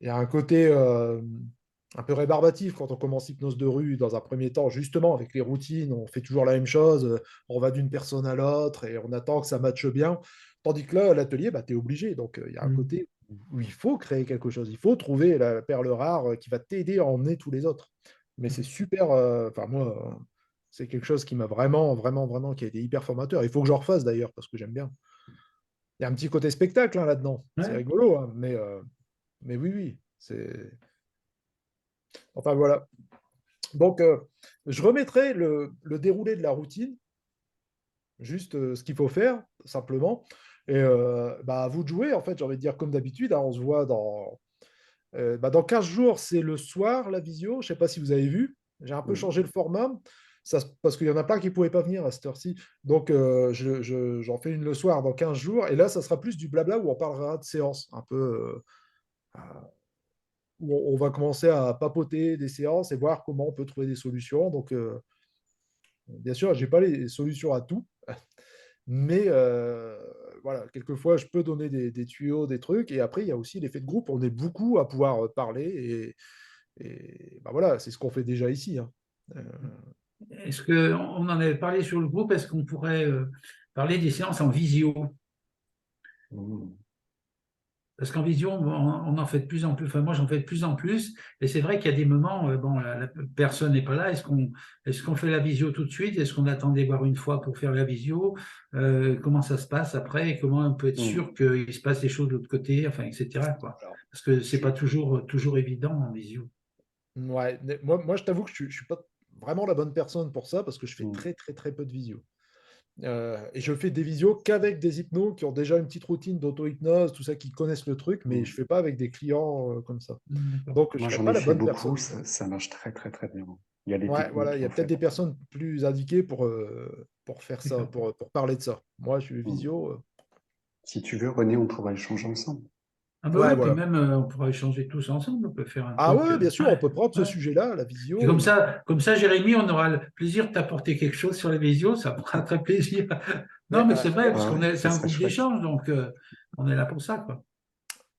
y a un côté un peu rébarbatif quand on commence hypnose de rue dans un premier temps, justement avec les routines, on fait toujours la même chose, on va d'une personne à l'autre et on attend que ça matche bien. Tandis que là, à l'atelier, bah, tu es obligé. Donc, il y a un côté où il faut créer quelque chose. Il faut trouver la perle rare qui va t'aider à emmener tous les autres. Mais c'est super. Enfin, moi, c'est quelque chose qui m'a vraiment, qui a été hyper formateur. Il faut que j'en refasse d'ailleurs parce que j'aime bien. Il y a un petit côté spectacle là-dedans. Ouais. C'est rigolo, hein, mais oui, c'est. Enfin voilà. Donc, je remettrai le déroulé de la routine, juste ce qu'il faut faire, simplement. Et bah, à vous de jouer, en fait, j'ai envie de dire comme d'habitude. Hein, on se voit dans 15 jours, c'est le soir, la visio. Je ne sais pas si vous avez vu. J'ai un peu changé le format. Parce qu'il y en a plein qui ne pouvaient pas venir à cette heure-ci. Donc, j'en fais une le soir dans 15 jours. Et là, ça sera plus du blabla où on parlera de séances. Un peu où on va commencer à papoter des séances et voir comment on peut trouver des solutions. Donc, bien sûr, je n'ai pas les solutions à tout. Mais voilà, quelquefois, je peux donner des tuyaux, des trucs. Et après, il y a aussi l'effet de groupe. On est beaucoup à pouvoir parler. Et bah voilà, c'est ce qu'on fait déjà ici. Hein. Est-ce qu'on en avait parlé sur le groupe? Est-ce qu'on pourrait parler des séances en visio? Parce qu'en visio, on en fait de plus en plus. Enfin, moi, j'en fais de plus en plus. Et c'est vrai qu'il y a des moments, bon, la personne n'est pas là. Est-ce qu'on fait la visio tout de suite? Est-ce qu'on attendait voir une fois pour faire la visio? Comment ça se passe après? Et comment on peut être sûr qu'il se passe des choses de l'autre côté? Enfin, etc. Quoi. Parce que c'est pas toujours évident en visio. Ouais, moi, je t'avoue que je suis pas vraiment la bonne personne pour ça parce que je fais très peu de visio. Et je fais des visios qu'avec des hypnos qui ont déjà une petite routine d'auto-hypnose, tout ça, qui connaissent le truc, mais je ne fais pas avec des clients comme ça. Donc, je Moi, ne serais j'en pas ai la fait bonne beaucoup, personne. ça marche très bien. Il y a des Ouais, techniques voilà, il y a en peut-être fait. des personnes plus indiquées pour faire ça, pour parler de ça. Moi, je suis visio. Si tu veux, René, on pourra échanger ensemble. Ah bah Ouais, ouais, voilà. puis même, on pourra échanger tous ensemble, on peut faire un Ah truc. ouais, bien sûr, on peut prendre ce ouais. sujet-là, la Puis visio. comme ça, Jérémy, on aura le plaisir de t'apporter quelque chose sur les visios, ça me fera très plaisir. Non, mais c'est vrai, parce ouais, c'est ça un serait groupe chouette. d'échange, donc on est là pour ça, quoi.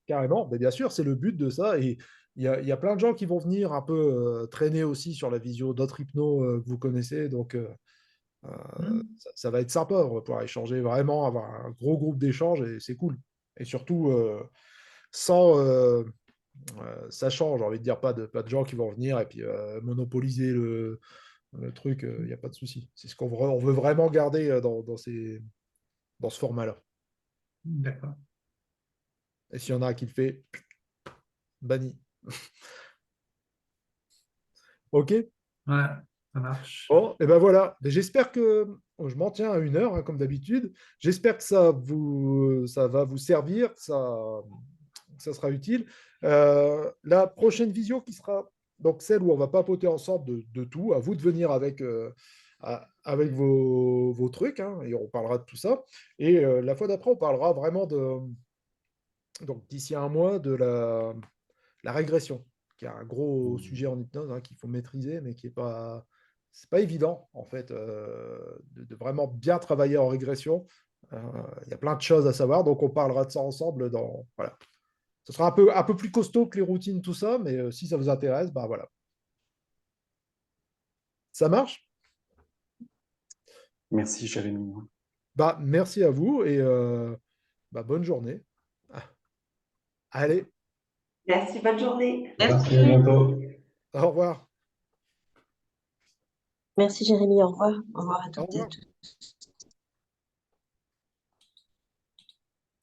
carrément. Mais bien sûr, c'est le but de ça. Et il y a plein de gens qui vont venir un peu traîner aussi sur la visio, d'autres hypnos que vous connaissez. Donc, ça va être sympa. On va pouvoir échanger vraiment, avoir un gros groupe d'échange et c'est cool. Et surtout, sans sachant, j'ai envie de dire, pas de gens qui vont venir et puis monopoliser le truc, il n'y a pas de souci. C'est ce on veut vraiment garder dans ce format-là. D'accord. Et s'il y en a qui le fait, banni. OK? Voilà, ça marche. Bon, et ben voilà. J'espère que je m'en tiens à 1 heure, hein, comme d'habitude. J'espère que ça va vous servir, que ça sera utile. La prochaine visio qui sera donc celle où on va papoter ensemble de tout, à vous de venir avec vos trucs, hein, et on parlera de tout ça. Et la fois d'après, on parlera vraiment donc d'ici 1 mois, de la régression, qui est un gros sujet en hypnose, hein, qu'il faut maîtriser, mais qui est pas, c'est pas évident, en fait, de vraiment bien travailler en régression. Il y a plein de choses à savoir, donc on parlera de ça ensemble voilà. Ce sera un peu plus costaud que les routines, tout ça, mais si ça vous intéresse, bah voilà. Ça marche? Merci, Jérémy. Bah, merci à vous et bah, bonne journée. Ah, allez, Merci, bonne journée. Merci, à bientôt. au revoir. Merci Jérémy, au revoir. Au revoir à Au toutes et à revoir. tous.